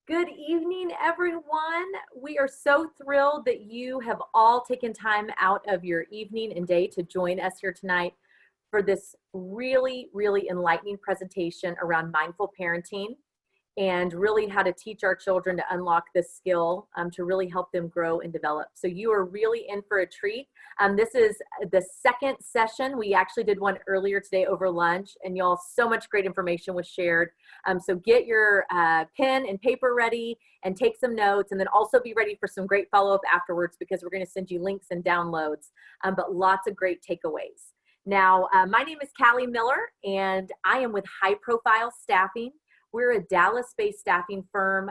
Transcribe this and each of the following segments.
Good evening, everyone. We are so thrilled that you have all taken time out of your evening and day to join us here tonight for this really enlightening presentation around mindful parenting and really how to teach our children to unlock this skill to really help them grow and develop. So you are really in for a treat. This is the second session. We actually did one earlier today over lunch, and y'all, so much great information was shared. So get your pen and paper ready and take some notes, and then also be ready for some great follow-up afterwards, because we're going to send you links and downloads, but lots of great takeaways. Now, my name is Callie Miller, and I am with High Profile Staffing. We're a Dallas-based staffing firm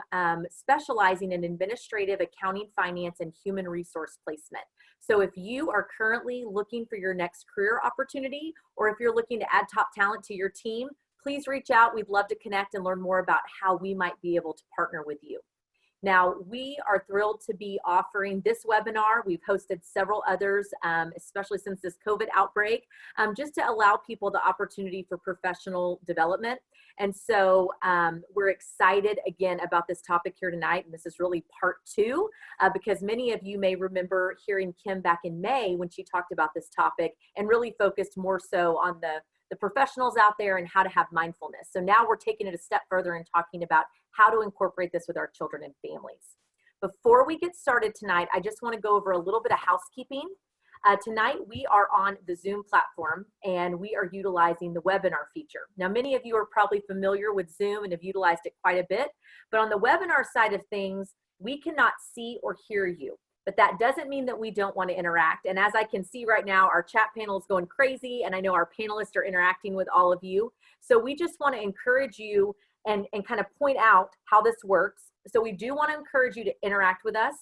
specializing in administrative, accounting, finance, and human resource placement. So if you are currently looking for your next career opportunity, or if you're looking to add top talent to your team, please reach out. We'd love to connect and learn more about how we might be able to partner with you. Now, we are thrilled to be offering this webinar. We've hosted several others, especially since this COVID outbreak, just to allow people the opportunity for professional development. And so we're excited again about this topic here tonight. And this is really part two, because many of you may remember hearing Kim back in May when she talked about this topic and really focused more so on the professionals out there and how to have mindfulness. So now we're taking it a step further and talking about how to incorporate this with our children and families. Before we get started tonight, I just want to go over a little bit of housekeeping. Tonight we are on the Zoom platform, and we are utilizing the webinar feature. Now, many of you are probably familiar with Zoom and have utilized it quite a bit, but on the webinar side of things, we cannot see or hear you. But that doesn't mean that we don't want to interact. And as I can see right now, our chat panel is going crazy, and I know our panelists are interacting with all of you. So we just want to encourage you and kind of point out how this works. So we do want to encourage you to interact with us,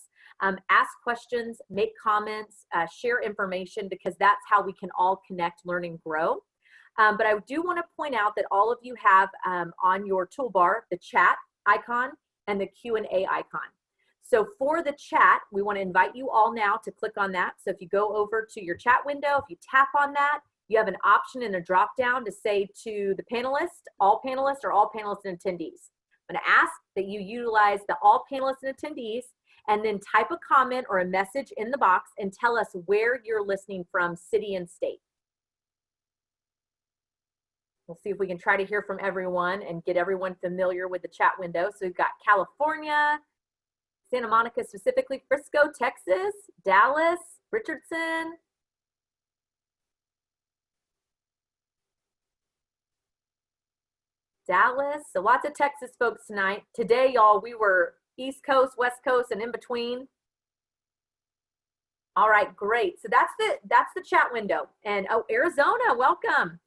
ask questions, make comments, share information, because that's how we can all connect, learn, and grow. But I do want to point out that all of you have on your toolbar the chat icon and the Q&A icon. So for the chat, we want to invite you all now to click on that. So if you go over to your chat window, if you tap on that, you have an option in a drop down to say to the panelists, all panelists, or all panelists and attendees. I'm going to ask that you utilize the all panelists and attendees, and then type a comment or a message in the box and tell us where you're listening from, city and state. We'll see if we can try to hear from everyone and get everyone familiar with the chat window. So we've got California, Santa Monica specifically, Frisco, Texas, Dallas, Richardson, Dallas. So lots of Texas folks tonight. Today, y'all, we were East Coast, West Coast, and in between. All right, great. So that's the chat window. And oh, Arizona, welcome.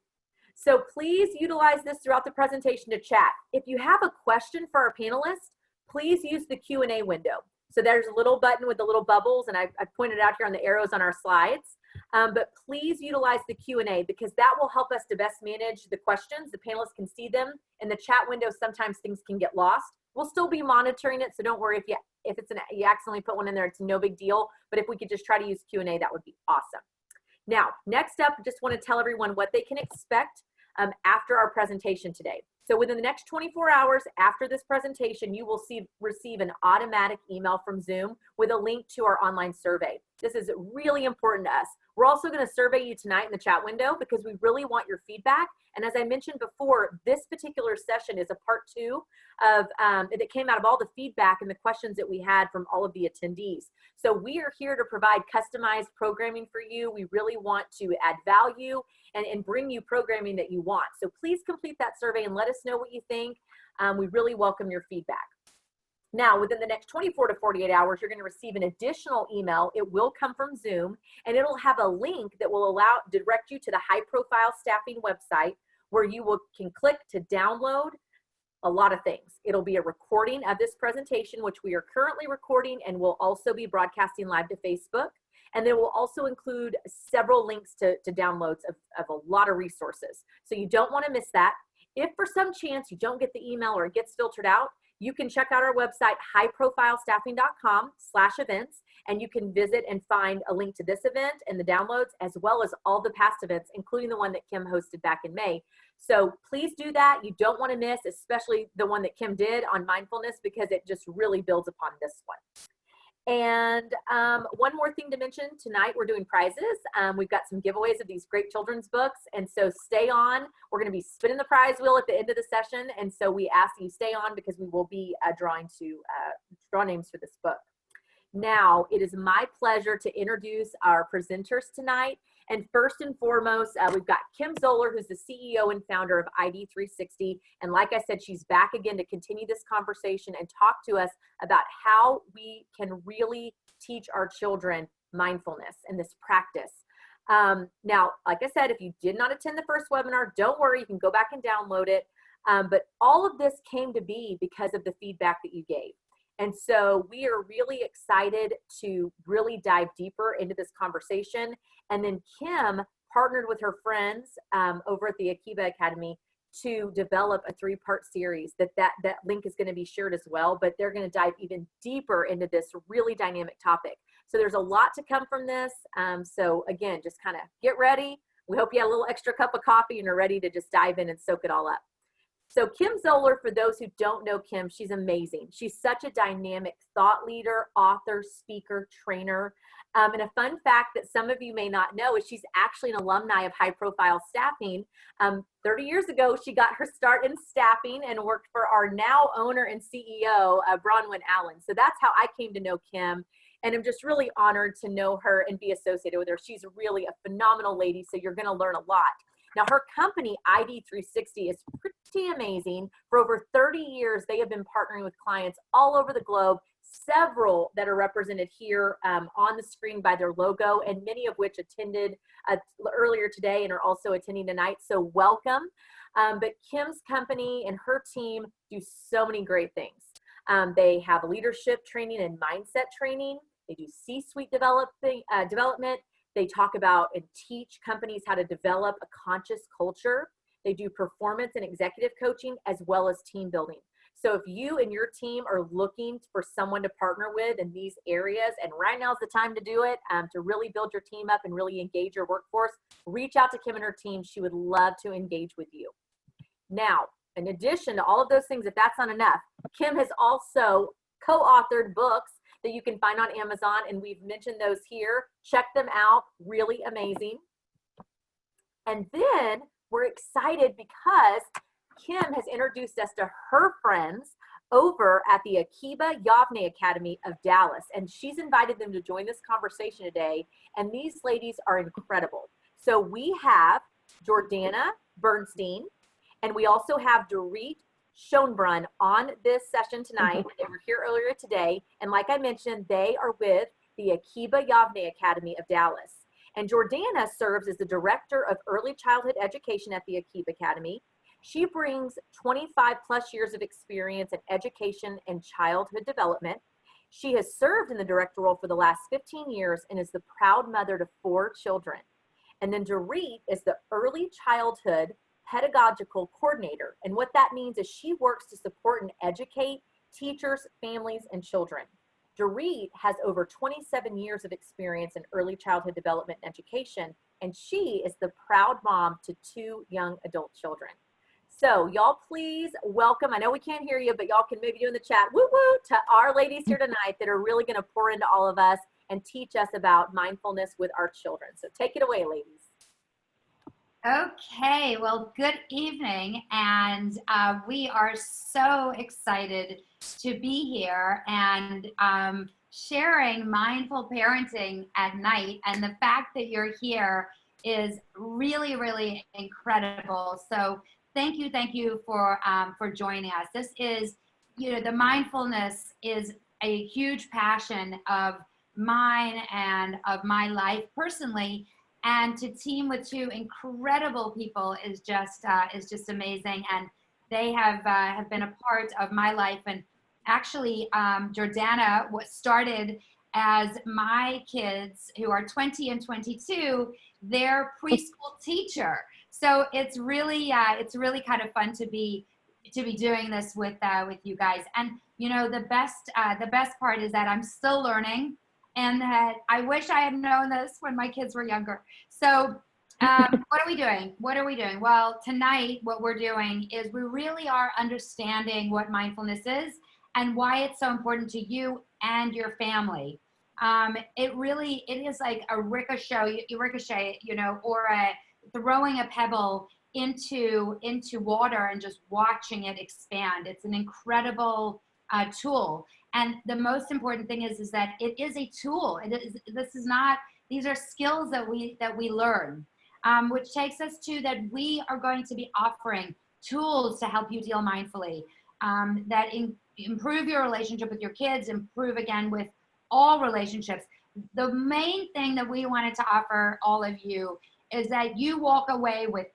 So please utilize this throughout the presentation to chat. If you have a question for our panelists, please use the Q&A window. So there's a little button with the little bubbles, and I pointed out here on the arrows on our slides. But please utilize the Q&A, because that will help us to best manage the questions. The panelists can see them. In the chat window, sometimes things can get lost. We'll still be monitoring it, so don't worry if you accidentally put one in there, it's no big deal. But if we could just try to use Q&A, that would be awesome. Now, next up, I just want to tell everyone what they can expect after our presentation today. So within the next 24 hours after this presentation, you will receive an automatic email from Zoom with a link to our online survey. This is really important to us. We're also going to survey you tonight in the chat window, because we really want your feedback. And as I mentioned before, this particular session is a part two of that came out of all the feedback and the questions that we had from all of the attendees. So we are here to provide customized programming for you. We really want to add value and bring you programming that you want. So please complete that survey and let us know what you think. We really welcome your feedback. Now, within the next 24 to 48 hours, you're going to receive an additional email. It will come from Zoom, and it'll have a link that will direct you to the High Profile Staffing website, where you can click to download a lot of things. It'll be a recording of this presentation, which we are currently recording, and will also be broadcasting live to Facebook. And then we'll also include several links to downloads of a lot of resources. So you don't want to miss that. If for some chance you don't get the email or it gets filtered out, You can check out our website, highprofilestaffing.com/events, and you can visit and find a link to this event and the downloads, as well as all the past events, including the one that Kim hosted back in May. So please do that. You don't want to miss, especially the one that Kim did on mindfulness, because it just really builds upon this one. And one more thing to mention, tonight we're doing prizes. We've got some giveaways of these great children's books, and so stay on. We're going to be spinning the prize wheel at the end of the session, and so we ask that you stay on because we will be drawing to draw names for this book. Now, it is my pleasure to introduce our presenters tonight. And first and foremost, we've got Kim Zoller, who's the CEO and founder of ID360. And like I said, she's back again to continue this conversation and talk to us about how we can really teach our children mindfulness and this practice. Now, like I said, if you did not attend the first webinar, don't worry, you can go back and download it. But all of this came to be because of the feedback that you gave. And so we are really excited to really dive deeper into this conversation. And then Kim partnered with her friends over at the Akiba Academy to develop a 3-part series that link is going to be shared as well, but they're going to dive even deeper into this really dynamic topic. So there's a lot to come from this. So again, just kind of get ready. We hope you had a little extra cup of coffee and are ready to just dive in and soak it all up. So Kim Zoller, for those who don't know Kim, she's amazing. She's such a dynamic thought leader, author, speaker, trainer. And a fun fact that some of you may not know is she's actually an alumni of High Profile Staffing. 30 years ago, she got her start in staffing and worked for our now owner and CEO, Bronwyn Allen. So that's how I came to know Kim. And I'm just really honored to know her and be associated with her. She's really a phenomenal lady, so you're going to learn a lot. Now, her company, ID360, is pretty amazing. For over 30 years, they have been partnering with clients all over the globe, several that are represented here on the screen by their logo, and many of which attended earlier today and are also attending tonight. So welcome. But Kim's company and her team do so many great things. They have leadership training and mindset training. They do C-suite development. They talk about and teach companies how to develop a conscious culture. They do performance and executive coaching as well as team building. So if you and your team are looking for someone to partner with in these areas, and right now is the time to do it, to really build your team up and really engage your workforce, reach out to Kim and her team. She would love to engage with you. Now, in addition to all of those things, if that's not enough, Kim has also co-authored books that you can find on Amazon, and we've mentioned those here. Check them out, really amazing. And then we're excited because Kim has introduced us to her friends over at the Akiba Yavne Academy of Dallas, and she's invited them to join this conversation today, and these ladies are incredible. So we have Jordana Bernstein, and we also have Dorit Schonbrunn on this session tonight. They were here earlier today, and like I mentioned, they are with the Akiba Yavne Academy of Dallas. And Jordana serves as the Director of Early Childhood Education at the Akiba Academy. She brings 25 plus years of experience in education and childhood development. She has served in the director role for the last 15 years and is the proud mother to 4 children. And then Dorit is the Early Childhood Pedagogical Coordinator. And what that means is she works to support and educate teachers, families, and children. Dorit has over 27 years of experience in early childhood development and education, and she is the proud mom to 2 young adult children. So y'all please welcome, I know we can't hear you, but y'all can maybe do in the chat, woo woo, to our ladies here tonight that are really gonna pour into all of us and teach us about mindfulness with our children. So take it away, ladies. Okay, well, good evening, and we are so excited to be here and sharing mindful parenting at night, and the fact that you're here is really, really incredible. So thank you for joining us. This is, the mindfulness is a huge passion of mine and of my life personally. And to team with 2 incredible people is just amazing, and they have been a part of my life. And actually, Jordana started as my kids, who are 20 and 22, their preschool teacher. So it's really kind of fun to be to be doing this with you guys. And you know, the best part is that I'm still learning, and that I wish I had known this when my kids were younger. So what are we doing? Well, tonight what we're doing is we really are understanding what mindfulness is and why it's so important to you and your family. It is like a ricochet, you know, or throwing a pebble into water and just watching it expand. It's an incredible tool. And the most important thing is that it is a tool. These are skills that we learn, which takes us to that we are going to be offering tools to help you deal mindfully, that improve your relationship with your kids, improve again with all relationships. The main thing that we wanted to offer all of you is that you walk away with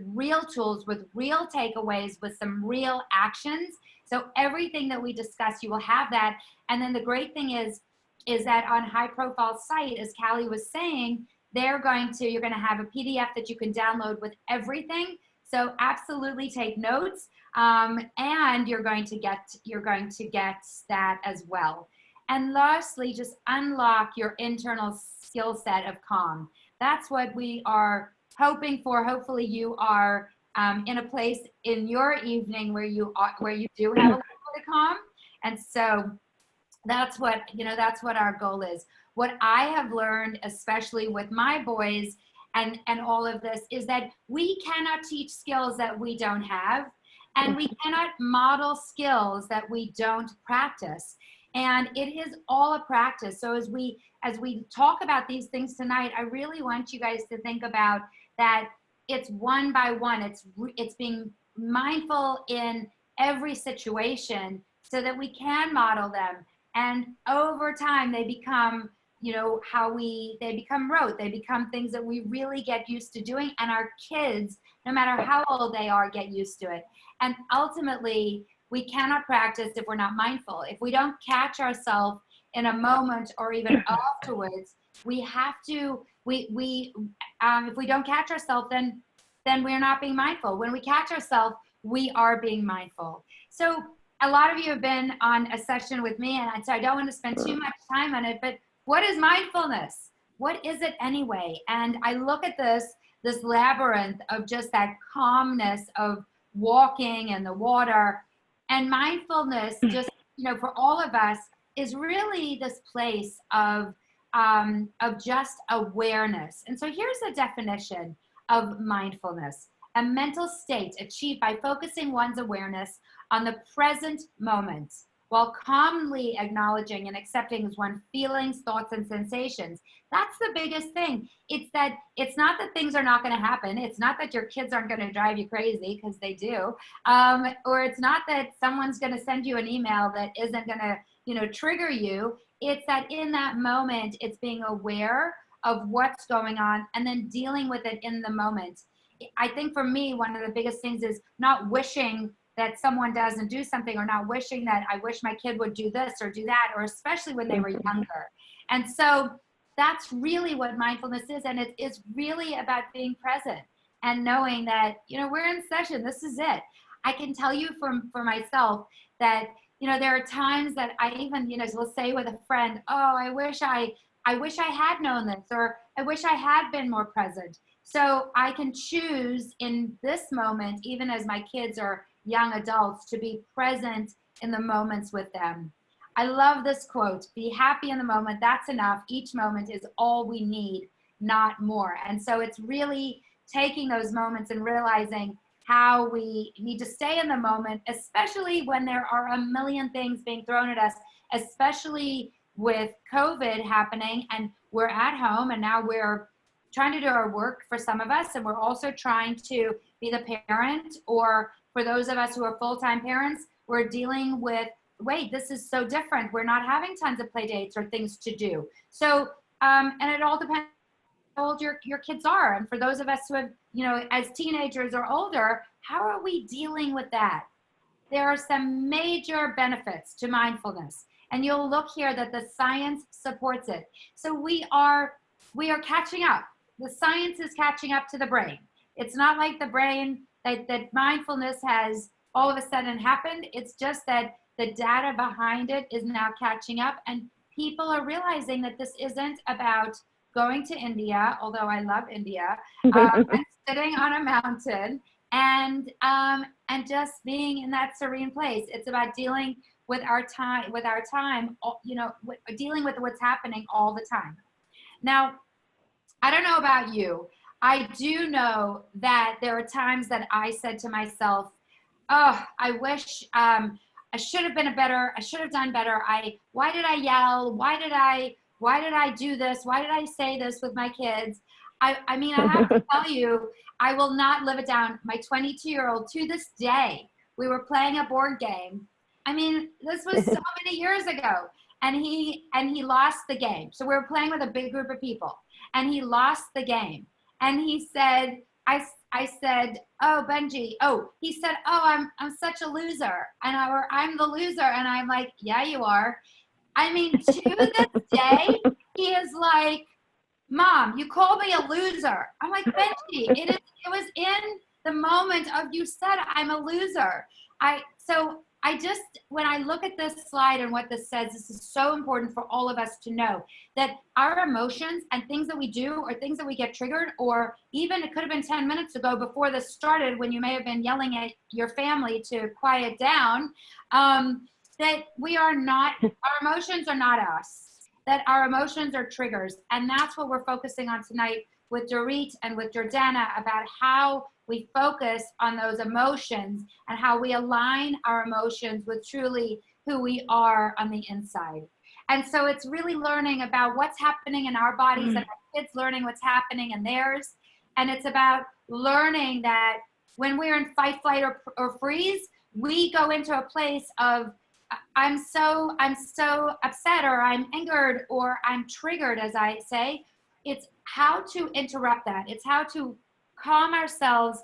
real tools, with real takeaways, with some real actions. So everything that we discuss, you will have that. And then the great thing is that on high profile site, as Callie was saying, you're going to have a PDF that you can download with everything. So absolutely take notes, and you're going to get that as well. And lastly, just unlock your internal skill set of calm. That's what we are hoping for. Hopefully you are in a place in your evening where you do have a little bit of calm. And so that's what our goal is. What I have learned, especially with my boys and all of this, is that we cannot teach skills that we don't have, and we cannot model skills that we don't practice. And it is all a practice. So as we talk about these things tonight, I really want you guys to think about that it's one by one. It's being mindful in every situation so that we can model them. And over time, they become, they become rote. They become things that we really get used to doing. And our kids, no matter how old they are, get used to it. And ultimately, we cannot practice if we're not mindful. If we don't catch ourselves in a moment or even afterwards, we have to, if we don't catch ourselves, then we're not being mindful. When we catch ourselves, we are being mindful. So a lot of you have been on a session with me, and so I don't want to spend too much time on it, but what is mindfulness? What is it anyway? And I look at this labyrinth of just that calmness of walking in the water. And mindfulness, just, for all of us, is really this place of just awareness. And so here's the definition of mindfulness: a mental state achieved by focusing one's awareness on the present moment while calmly acknowledging and accepting one's feelings, thoughts, and sensations. That's the biggest thing. It's not that things are not going to happen. It's not that your kids aren't going to drive you crazy, because they do. Or it's not that someone's going to send you an email that isn't going to, trigger you. It's that in that moment, it's being aware of what's going on and then dealing with it in the moment. I think for me, one of the biggest things is not wishing that someone doesn't do something, or not wishing that I wish my kid would do this or do that, or especially when they were younger. And so that's really what mindfulness is. And it is really about being present and knowing that, we're in session. This is it. I can tell you for myself that, there are times that I even, will say with a friend, oh, I wish I had known this, or I wish I had been more present. So I can choose in this moment, even as my kids are young adults, to be present in the moments with them. I love this quote: be happy in the moment, that's enough. Each moment is all we need, not more. And so it's really taking those moments and realizing how we need to stay in the moment, especially when there are a million things being thrown at us, especially with COVID happening and we're at home, and now we're trying to do our work for some of us, and we're also trying to be the parent, or for those of us who are full-time parents, we're dealing with, wait, this is so different. We're not having tons of play dates or things to do. So, and it all depends how old your kids are. And for those of us who have, as teenagers or older, how are we dealing with that? There are some major benefits to mindfulness, and you'll look here that the science supports it. So we are catching up. The science is catching up to the brain. It's not like the brain that mindfulness has all of a sudden happened. It's just that the data behind it is now catching up, and people are realizing that this isn't about going to India, although I love India, and sitting on a mountain and just being in that serene place. It's about dealing with our time, dealing with what's happening all the time. Now, I don't know about you. I do know that there are times that I said to myself, oh, I wish I should have done better. Why did I yell? Why did I do this? Why did I say this with my kids? I mean, I have to tell you, I will not live it down. My 22-year-old, to this day, we were playing a board game. I mean, this was so many years ago, and he lost the game. So we were playing with a big group of people, and he lost the game. And he said, I said, oh, Benji, he said, oh, I'm such a loser. Or I'm the loser. And I'm like, yeah, you are. I mean, to this day, he is like, Mom, you called me a loser. I'm like, Benji, it was in the moment of you said I'm a loser. When I look at this slide and what this says, this is so important for all of us to know that our emotions and things that we do or things that we get triggered, or even it could have been 10 minutes ago before this started when you may have been yelling at your family to quiet down, that our emotions are not us, that our emotions are triggers. And that's what we're focusing on tonight with Dorit and with Jordana, about how we focus on those emotions and how we align our emotions with truly who we are on the inside. And so it's really learning about what's happening in our bodies and our kids learning what's happening in theirs. And it's about learning that when we're in fight, flight, or freeze, we go into a place of I'm so upset, or I'm angered, or I'm triggered, as I say. It's how to interrupt that. It's how to calm ourselves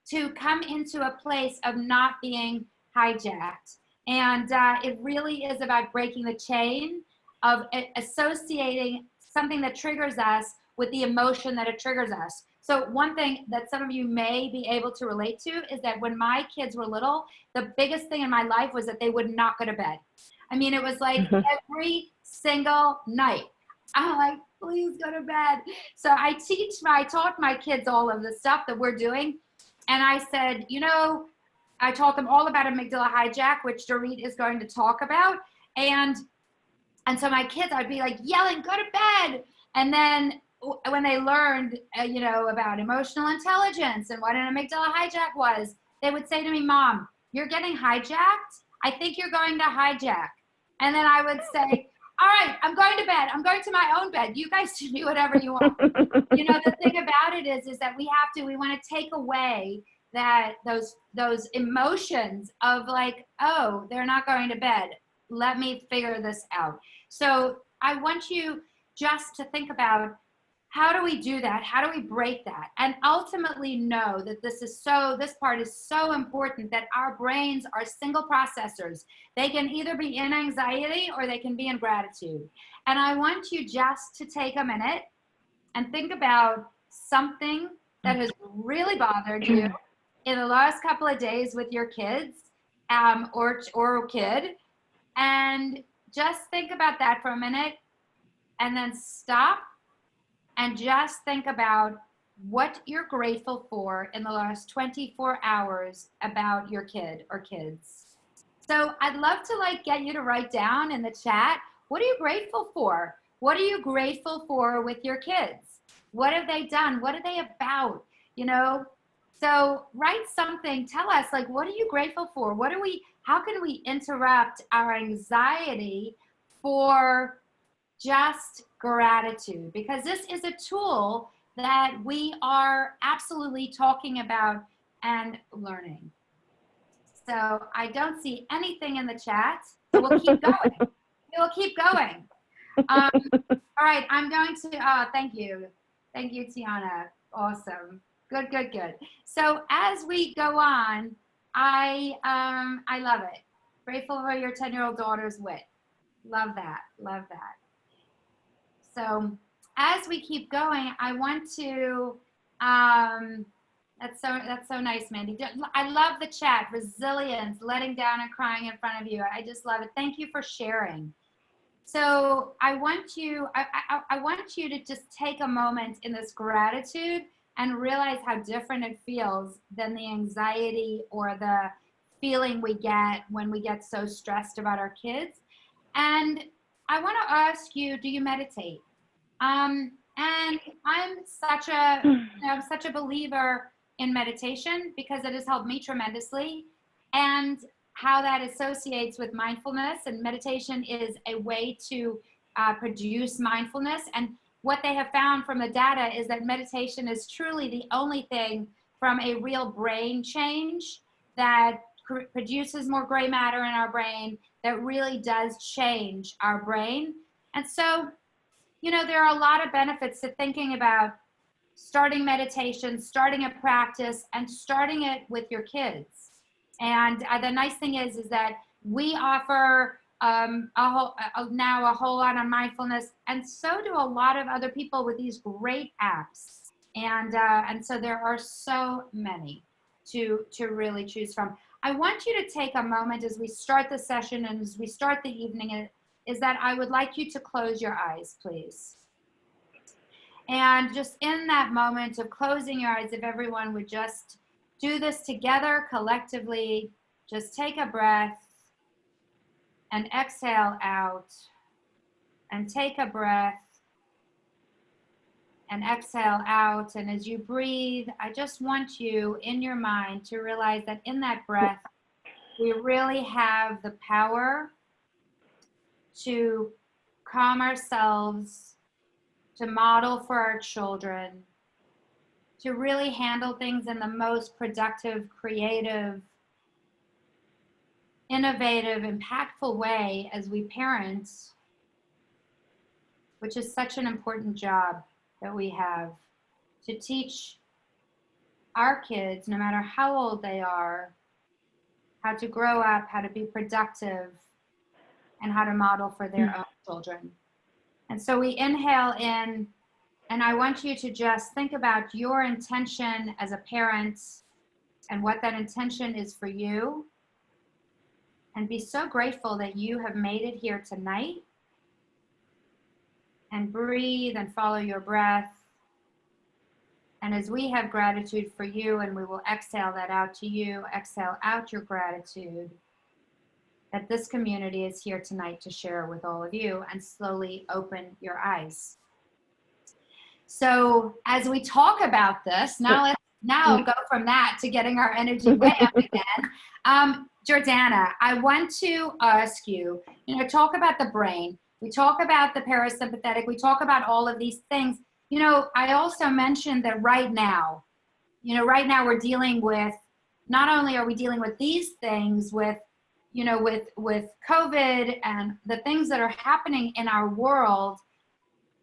to come into a place of not being hijacked. And it really is about breaking the chain of associating something that triggers us with the emotion that it triggers us. So one thing that some of you may be able to relate to is that when my kids were little, the biggest thing in my life was that they would not go to bed. I mean, it was like every single night. I'm like, please go to bed. So I taught my kids all of the stuff that we're doing. And I said, I taught them all about amygdala hijack, which Dorit is going to talk about. And so my kids, I'd be like yelling, go to bed. And then when they learned, about emotional intelligence and what an amygdala hijack was, they would say to me, Mom, you're getting hijacked. I think you're going to hijack. And then I would say, all right, I'm going to bed. I'm going to my own bed. You guys can do whatever you want. The thing about it is that we want to take away that those emotions of like, oh, they're not going to bed. Let me figure this out. So I want you just to think about, how do we do that? How do we break that? And ultimately know that this part is so important, that our brains are single processors. They can either be in anxiety or they can be in gratitude. And I want you just to take a minute and think about something that has really bothered you in the last couple of days with your kids or kid. And just think about that for a minute, and then stop and just think about what you're grateful for in the last 24 hours about your kid or kids. So I'd love to get you to write down in the chat, what are you grateful for? What are you grateful for with your kids? What have they done? What are they about? So write something, tell us, what are you grateful for? How can we interrupt our anxiety for just gratitude? Because this is a tool that we are absolutely talking about and learning. So I don't see anything in the chat, so we'll keep going. We'll keep going. All right, I'm going to, thank you. Thank you, Tiana. Awesome. Good, good, good. So as we go on, I love it. Grateful for your 10-year-old daughter's wit. Love that, love that. So as we keep going, I want to That's so nice, Mandy. I love the chat. Resilience, letting down and crying in front of you. I just love it. Thank you for sharing. So I want you to just take a moment in this gratitude and realize how different it feels than the anxiety or the feeling we get when we get so stressed about our kids. And I want to ask you, do you meditate? And I'm such a believer in meditation because it has helped me tremendously, and how that associates with mindfulness. And meditation is a way to produce mindfulness. And what they have found from the data is that meditation is truly the only thing from a real brain change that produces more gray matter in our brain, that really does change our brain. And so, there are a lot of benefits to thinking about starting meditation, starting a practice, and starting it with your kids. And the nice thing is that we offer now a whole lot on mindfulness, and so do a lot of other people with these great apps. And so there are so many to really choose from. I want you to take a moment as we start the session and as we start the evening, is that I would like you to close your eyes, please. And just in that moment of closing your eyes, if everyone would just do this together collectively, just take a breath and exhale out, and take a breath and exhale out. And as you breathe, I just want you in your mind to realize that in that breath, we really have the power to calm ourselves, to model for our children, to really handle things in the most productive, creative, innovative, impactful way as we parent, which is such an important job that we have, to teach our kids, no matter how old they are, how to grow up, how to be productive, and how to model for their own children. And so we inhale in, and I want you to just think about your intention as a parent and what that intention is for you, and be so grateful that you have made it here tonight. And breathe and follow your breath. And as we have gratitude for you, and we will exhale that out to you, exhale out your gratitude that this community is here tonight to share with all of you, and slowly open your eyes. So as we talk about this, now go from that to getting our energy way up again. Jordana, I want to ask you, talk about the brain. We talk about the parasympathetic. We talk about all of these things. I also mentioned that right now we're dealing with, not only are we dealing with these things with COVID and the things that are happening in our world,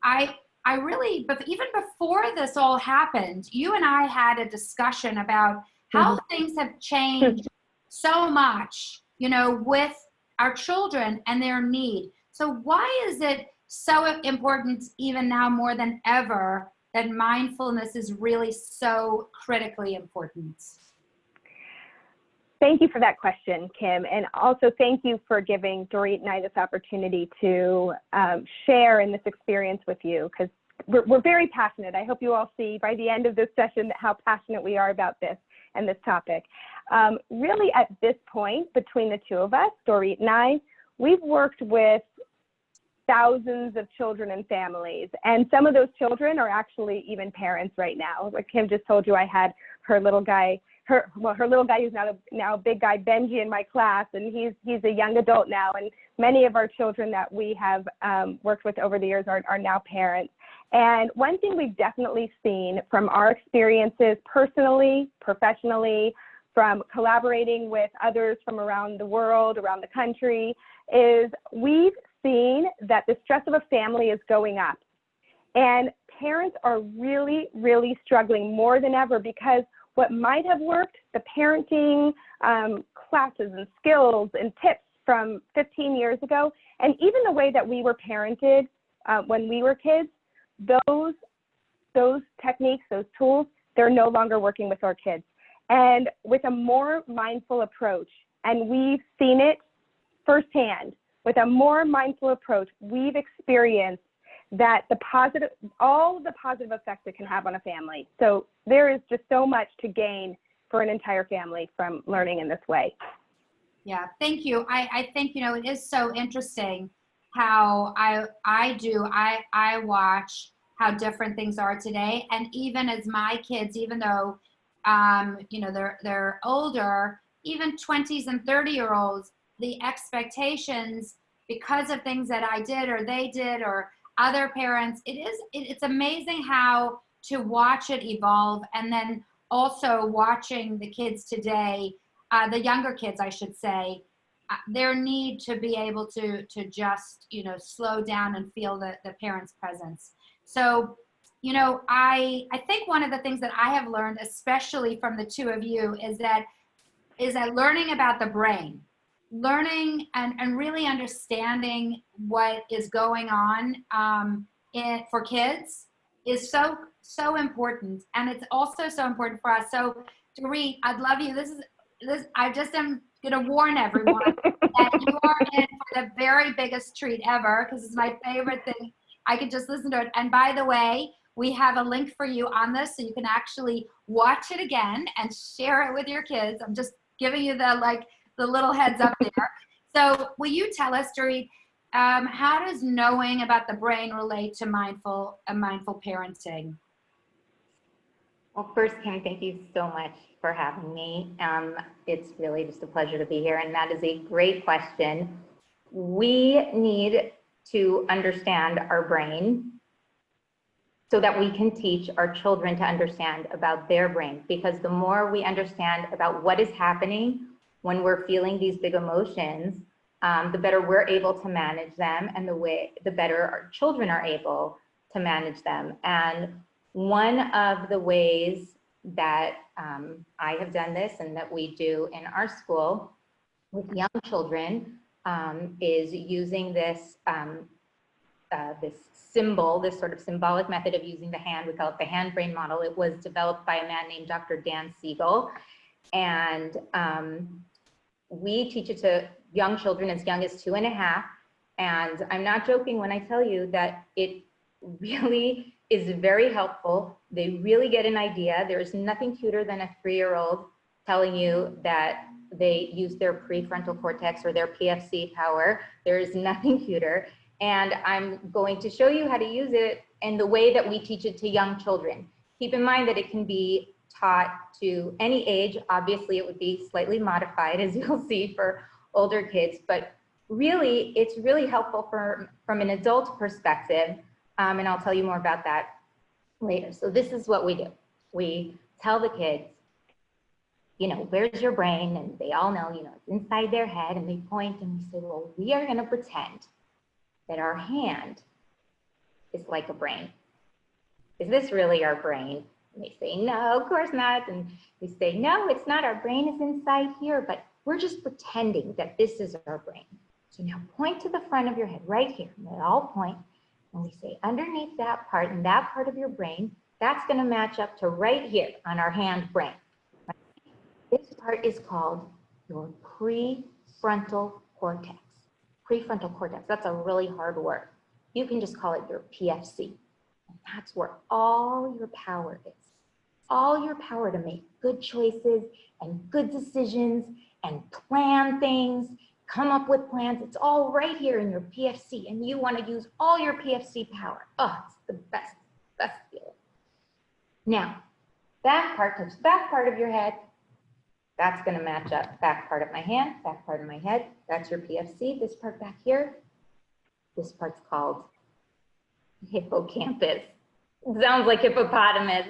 but even before this all happened, you and I had a discussion about how things have changed so much, with our children and their need. So why is it so important, even now more than ever, that mindfulness is really so critically important? Thank you for that question, Kim. And also thank you for giving Dorit and I this opportunity to share in this experience with you, because we're very passionate. I hope you all see by the end of this session how passionate we are about this and this topic. Really at this point, between the two of us, Dorit and I, we've worked with thousands of children and families, and some of those children are actually even parents right now. Like Kim just told you, I had her little guy who's now a big guy, Benji, in my class, and he's a young adult now. And many of our children that we have worked with over the years are now parents. And one thing we've definitely seen from our experiences personally, professionally, from collaborating with others from around the world, around the country, is we've seen that the stress of a family is going up. And parents are really, really struggling more than ever, because what might have worked, the parenting classes and skills and tips from 15 years ago, and even the way that we were parented when we were kids, those techniques, those tools, they're no longer working with our kids. And with a more mindful approach, and we've seen it firsthand, with a more mindful approach, we've experienced that all the positive effects it can have on a family. So there is just so much to gain for an entire family from learning in this way. Yeah, thank you. I think, it is so interesting how I watch how different things are today. And even as my kids, even though, they're older, even 20s and 30-year-olds, the expectations because of things that I did or they did or other parents, it's amazing how to watch it evolve. And then also watching the kids today, the younger kids, I should say, their need to be able to just, slow down and feel the parents' presence. So, I think one of the things that I have learned, especially from the two of you, is that learning about the brain, learning and really understanding what is going on for kids is so important. And it's also so important for us. So Dorit, I'd love you. I just am going to warn everyone that you are in for the very biggest treat ever, because it's my favorite thing. I could just listen to it. And by the way, we have a link for you on this, so you can actually watch it again and share it with your kids. I'm just giving you the little heads up there. So will you tell us, Dorit, how does knowing about the brain relate to mindful parenting? Well, first, Kim, thank you so much for having me. It's really just a pleasure to be here, and that is a great question. We need to understand our brain so that we can teach our children to understand about their brain, because the more we understand about what is happening when we're feeling these big emotions, the better we're able to manage them, and the better our children are able to manage them. And one of the ways that I have done this and that we do in our school with young children is using this this sort of symbolic method of using the hand. We call it the hand-brain model. It was developed by a man named Dr. Dan Siegel. And we teach it to young children as young as 2.5. And I'm not joking when I tell you that it really is very helpful. They really get an idea. There's nothing cuter than a 3-year-old telling you that they use their prefrontal cortex or their PFC power. There is nothing cuter. And I'm going to show you how to use it in the way that we teach it to young children. Keep in mind that it can be taught to any age. Obviously, it would be slightly modified, as you'll see, for older kids, but really, it's really helpful from an adult perspective, and I'll tell you more about that later. So this is what we do. We tell the kids, where's your brain? And they all know, it's inside their head, and they point and we say, well, we are gonna pretend that our hand is like a brain. Is this really our brain? And they say, no, of course not. And we say, no, it's not. Our brain is inside here, but we're just pretending that this is our brain. So now point to the front of your head right here. And they all point. And we say, underneath that part and that part of your brain, that's going to match up to right here on our hand brain. This part is called your prefrontal cortex. Prefrontal cortex, that's a really hard word. You can just call it your PFC. And that's where all your power is. All your power to make good choices and good decisions and plan things, come up with plans. It's all right here in your PFC, and you want to use all your PFC power. Oh, it's the best feeling. Now, back part touch back part of your head. That's going to match up back part of my hand, back part of my head. That's your PFC. This part back here, this part's called hippocampus. It sounds like hippopotamus.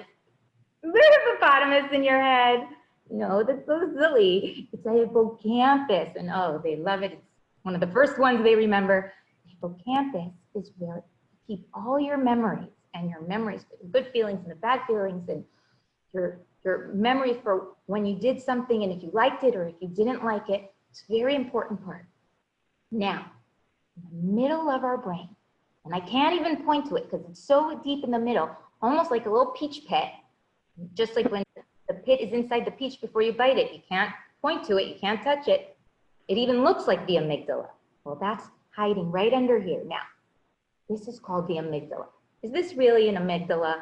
The hippopotamus in your head. No, that's so silly. It's a hippocampus, and oh, they love it. It's one of the first ones they remember. The hippocampus is where you keep all your memories, and your memories for the good feelings and the bad feelings, and your memories for when you did something and if you liked it or if you didn't like it. It's a very important part. Now, in the middle of our brain, and I can't even point to it because it's so deep in the middle, almost like a little peach pit, Just like when the pit is inside the peach before you bite it, you can't point to it, you can't touch it. It even looks like the amygdala. Well, that's hiding right under here. Now, this is called the amygdala. Is this really an amygdala?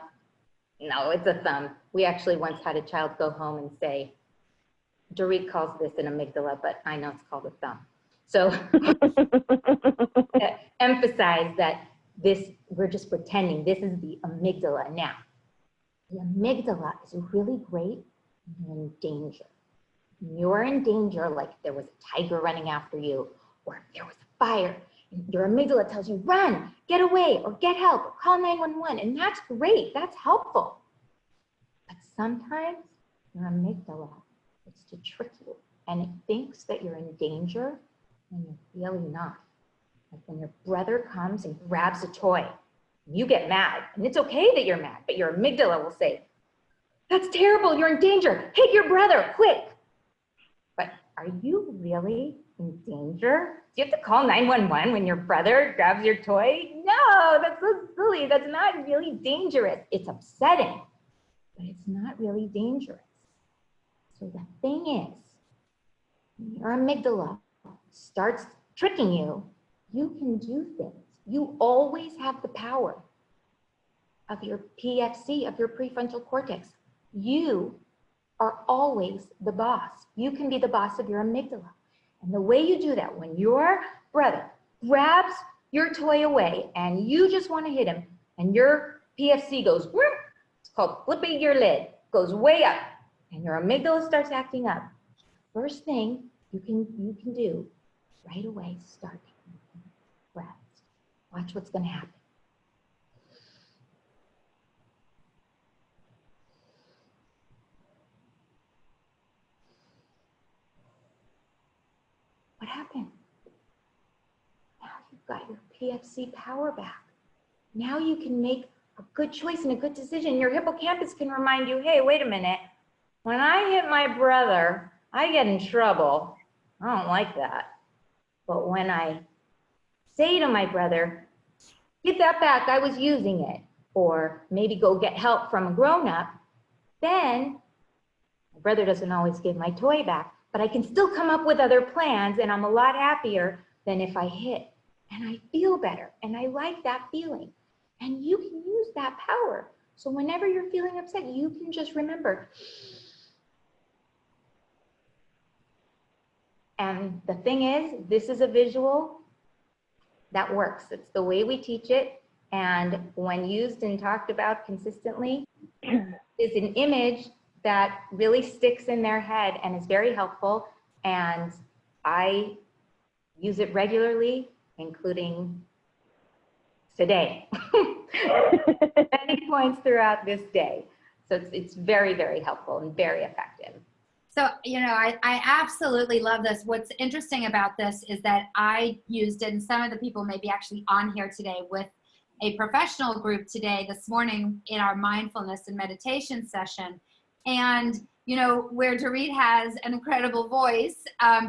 No, it's a thumb. We actually once had a child go home and say, Dorit calls this an amygdala, but I know it's called a thumb. So emphasize that we're just pretending this is the amygdala. Now, the amygdala is really great when you're in danger. When you're in danger, like there was a tiger running after you, or there was a fire, and your amygdala tells you, run, get away, or get help, or call 911, and that's great, that's helpful. But sometimes your amygdala is to trick you, and it thinks that you're in danger when you're really not. Like when your brother comes and grabs a toy, you get mad, and it's okay that you're mad, but your amygdala will say, that's terrible, you're in danger, hit your brother, quick. But are you really in danger? Do you have to call 911 when your brother grabs your toy? No, that's so silly, that's not really dangerous. It's upsetting, but it's not really dangerous. So the thing is, when your amygdala starts tricking you, you can do things. You always have the power of your PFC, of your prefrontal cortex. You are always the boss. You can be the boss of your amygdala. And the way you do that, when your brother grabs your toy away and you just want to hit him, and your PFC goes, whoop, it's called flipping your lid, goes way up, and your amygdala starts acting up. First thing you can do right away, start taking breaths. Watch what's going to happen. What happened? Now you've got your PFC power back. Now you can make a good choice and a good decision. Your hippocampus can remind you, hey, wait a minute. When I hit my brother, I get in trouble. I don't like that. But when I say to my brother, get that back, I was using it, or maybe go get help from a grown-up, then my brother doesn't always give my toy back, but I can still come up with other plans, and I'm a lot happier than if I hit. And I feel better, and I like that feeling. And you can use that power. So whenever you're feeling upset, you can just remember. And the thing is, this is a visual that works. It's the way we teach it. And when used and talked about consistently, is an image that really sticks in their head and is very helpful. And I use it regularly, including today, many points throughout this day. So it's very, very helpful and very effective. So, you know, I absolutely love this. What's interesting about this is that I used it, and some of the people may be actually on here today with a professional group today, this morning, in our mindfulness and meditation session. And, you know, where Dorit has an incredible voice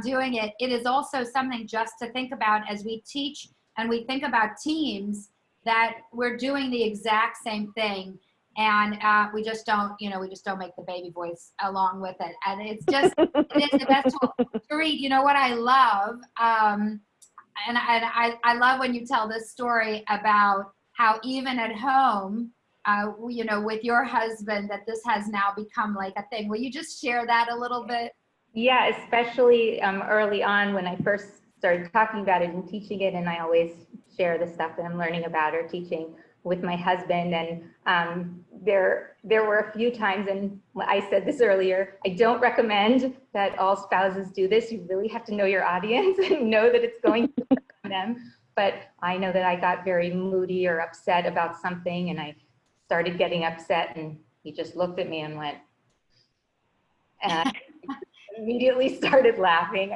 doing it, it is also something just to think about as we teach and we think about teams, that we're doing the exact same thing. And we just don't, you know, we just don't make the baby voice along with it. And it's just, it is the best tool. Dorit, you know what I love? And I love when you tell this story about how even at home, you know, with your husband, that this has now become like a thing. Will you just share that a little bit? Yeah, especially early on when I first started talking about it and teaching it, and I always share the stuff that I'm learning about or teaching with my husband. And there were a few times, and I said this earlier, I don't recommend that all spouses do this. You really have to know your audience and know that it's going to work on them. But I know that I got very moody or upset about something, and I started getting upset, and he just looked at me and went, and I immediately started laughing.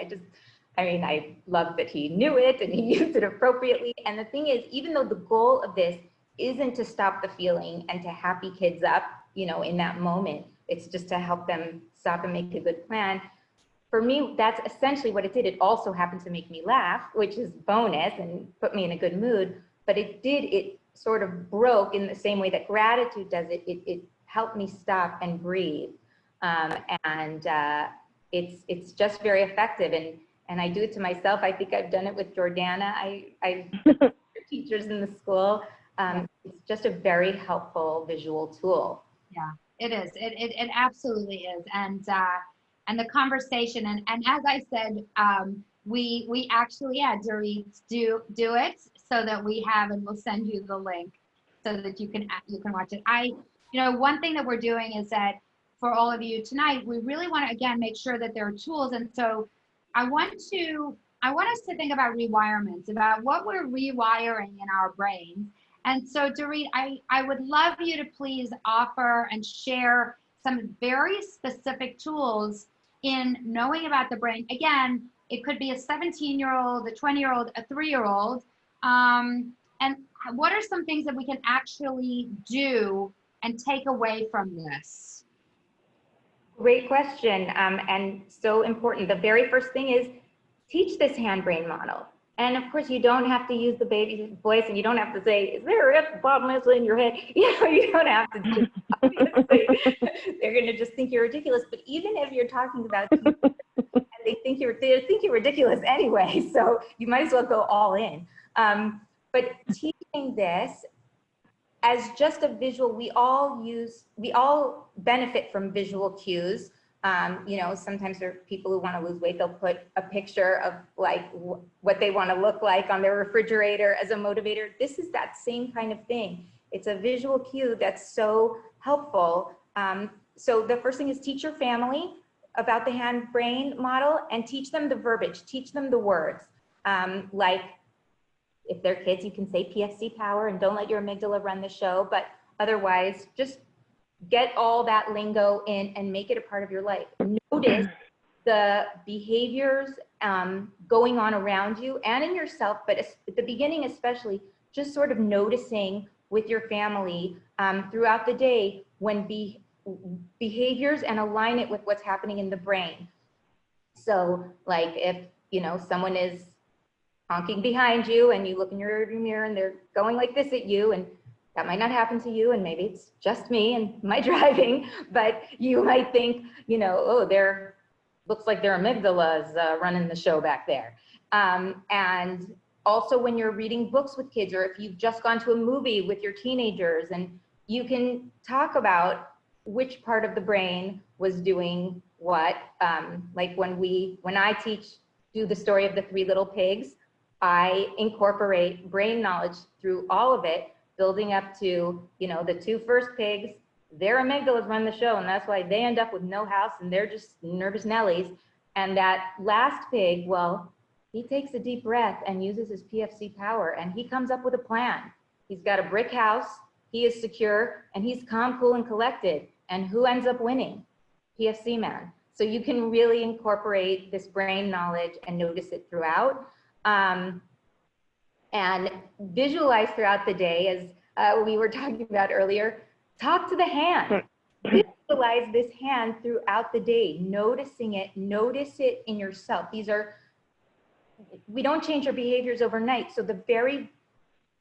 I love that he knew it and he used it appropriately. And the thing is, even though the goal of this isn't to stop the feeling and to happy kids up, you know, in that moment, it's just to help them stop and make a good plan. For me, that's essentially what it did. It also happened to make me laugh, which is bonus, and put me in a good mood. But it sort of broke in the same way that gratitude does it. It help me stop and breathe. And it's just very effective. And I do it to myself. I think I've done it with Jordana. I teachers in the school. It's just a very helpful visual tool. Yeah, it is. It absolutely is. And the conversation, and as I said, we actually, yeah, Dorit, do it so that we have, and we'll send you the link so that you can watch it. One thing that we're doing is that for all of you tonight, we really want to, again, make sure that there are tools. And so I want us to think about rewirements, about what we're rewiring in our brains. And so, Dorit, I would love you to please offer and share some very specific tools in knowing about the brain. Again, it could be a 17-year-old, a 20-year-old, a 3-year-old. And what are some things that we can actually do and take away from this? Great question, and so important. The very first thing is teach this hand-brain model. And of course, you don't have to use the baby's voice, and you don't have to say, "Is there a hippopotamus in your head?" You don't have to do obviously. They're going to just think you're ridiculous. But even if you're talking about and they think you're ridiculous anyway, so you might as well go all in. But teaching this as just a visual, we all benefit from visual cues. Sometimes there are people who want to lose weight, they'll put a picture of like what they want to look like on their refrigerator as a motivator. This is that same kind of thing. It's a visual cue that's so helpful. So the first thing is teach your family about the hand-brain model and teach them the verbiage, teach them the words. Like if they're kids, you can say PFC power and don't let your amygdala run the show, but otherwise just get all that lingo in and make it a part of your life. Notice the behaviors going on around you and in yourself, but at the beginning especially, just sort of noticing with your family throughout the day when behaviors, and align it with what's happening in the brain. So like if someone is honking behind you and you look in your rearview mirror and they're going like this at you, and that might not happen to you, and maybe it's just me and my driving, but you might think, oh, looks like their amygdala is running the show back there. And also when you're reading books with kids, or if you've just gone to a movie with your teenagers, and you can talk about which part of the brain was doing what. Like when I do the story of the 3 little pigs, I incorporate brain knowledge through all of it, building up to, the 2 first pigs, their amygdalas run the show, and that's why they end up with no house, and they're just nervous Nellies. And that last pig, well, he takes a deep breath and uses his PFC power, and he comes up with a plan. He's got a brick house, he is secure, and he's calm, cool, and collected. And who ends up winning? PFC man. So you can really incorporate this brain knowledge and notice it throughout. And visualize throughout the day, as we were talking about earlier. Talk to the hand. Visualize this hand throughout the day, noticing it, notice it in yourself. We don't change our behaviors overnight. So the very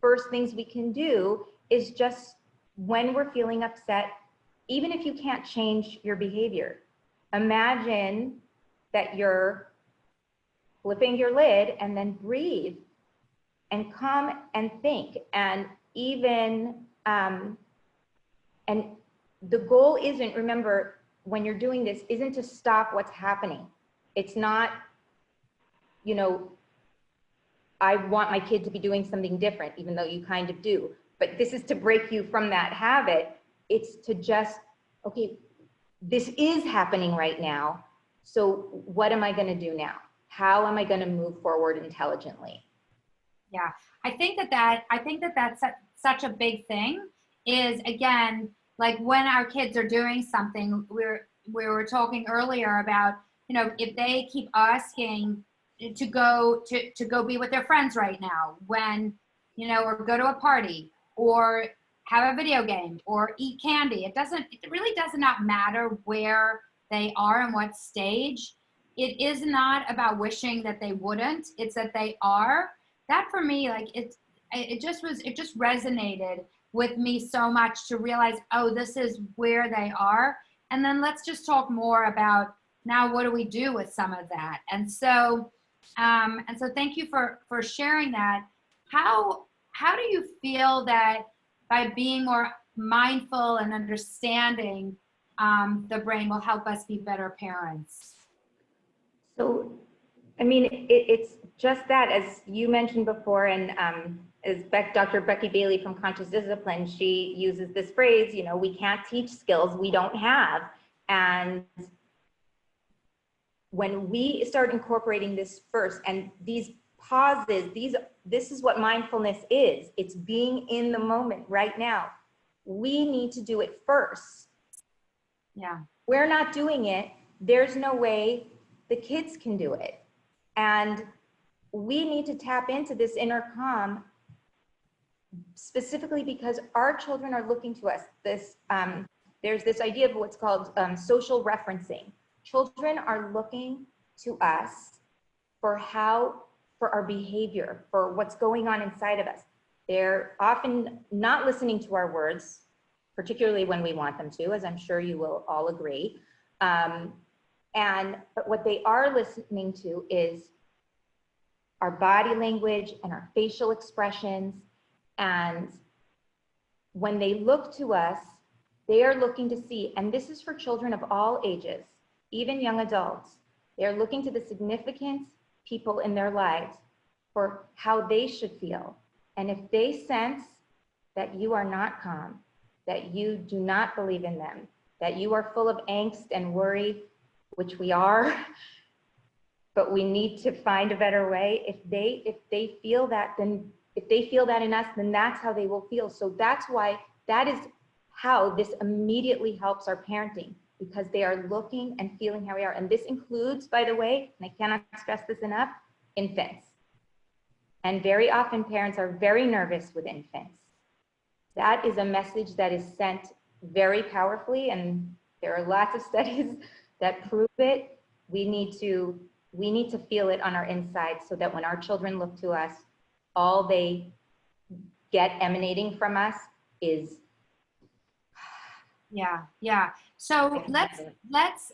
first things we can do is just when we're feeling upset, even if you can't change your behavior, imagine that you're flipping your lid and then breathe and come and think. And even, and the goal isn't, remember, when you're doing this, isn't to stop what's happening. It's not, I want my kid to be doing something different, even though you kind of do. But this is to break you from that habit. It's to just, okay, this is happening right now. So what am I going to do now? How am I going to move forward intelligently? Yeah, I think that's such a big thing. Is again, like when our kids are doing something, we were talking earlier about, if they keep asking to go be with their friends right now, when, or go to a party, or have a video game, or eat candy. It really does not matter where they are and what stage. It is not about wishing that they wouldn't, it's that they are. That for me, like it just resonated with me so much to realize, oh, this is where they are. And then let's just talk more about now what do we do with some of that. And so thank you for sharing that. How do you feel that by being more mindful and understanding the brain will help us be better parents? So, I mean, it's just that, as you mentioned before, and as Dr. Becky Bailey from Conscious Discipline, she uses this phrase, you know, we can't teach skills we don't have. And when we start incorporating this first, and these pauses, this is what mindfulness is. It's being in the moment right now. We need to do it first. Yeah. We're not doing it. There's no way the kids can do it. And we need to tap into this inner calm specifically because our children are looking to us. There's this idea of what's called social referencing. Children are looking to us for our behavior, for what's going on inside of us. They're often not listening to our words, particularly when we want them to, as I'm sure you will all agree. But what they are listening to is our body language and our facial expressions. And when they look to us, they are looking to see, and this is for children of all ages, even young adults, they're looking to the significant people in their lives for how they should feel. And if they sense that you are not calm, that you do not believe in them, that you are full of angst and worry, which we are, but we need to find a better way. If they feel that, then if they feel that in us, then that's how they will feel. So that's why, that is how this immediately helps our parenting, because they are looking and feeling how we are. And this includes, by the way, and I cannot stress this enough, infants. And very often parents are very nervous with infants. That is a message that is sent very powerfully, and there are lots of studies that prove it. We need to feel it on our inside so that when our children look to us, all they get emanating from us is. Yeah. So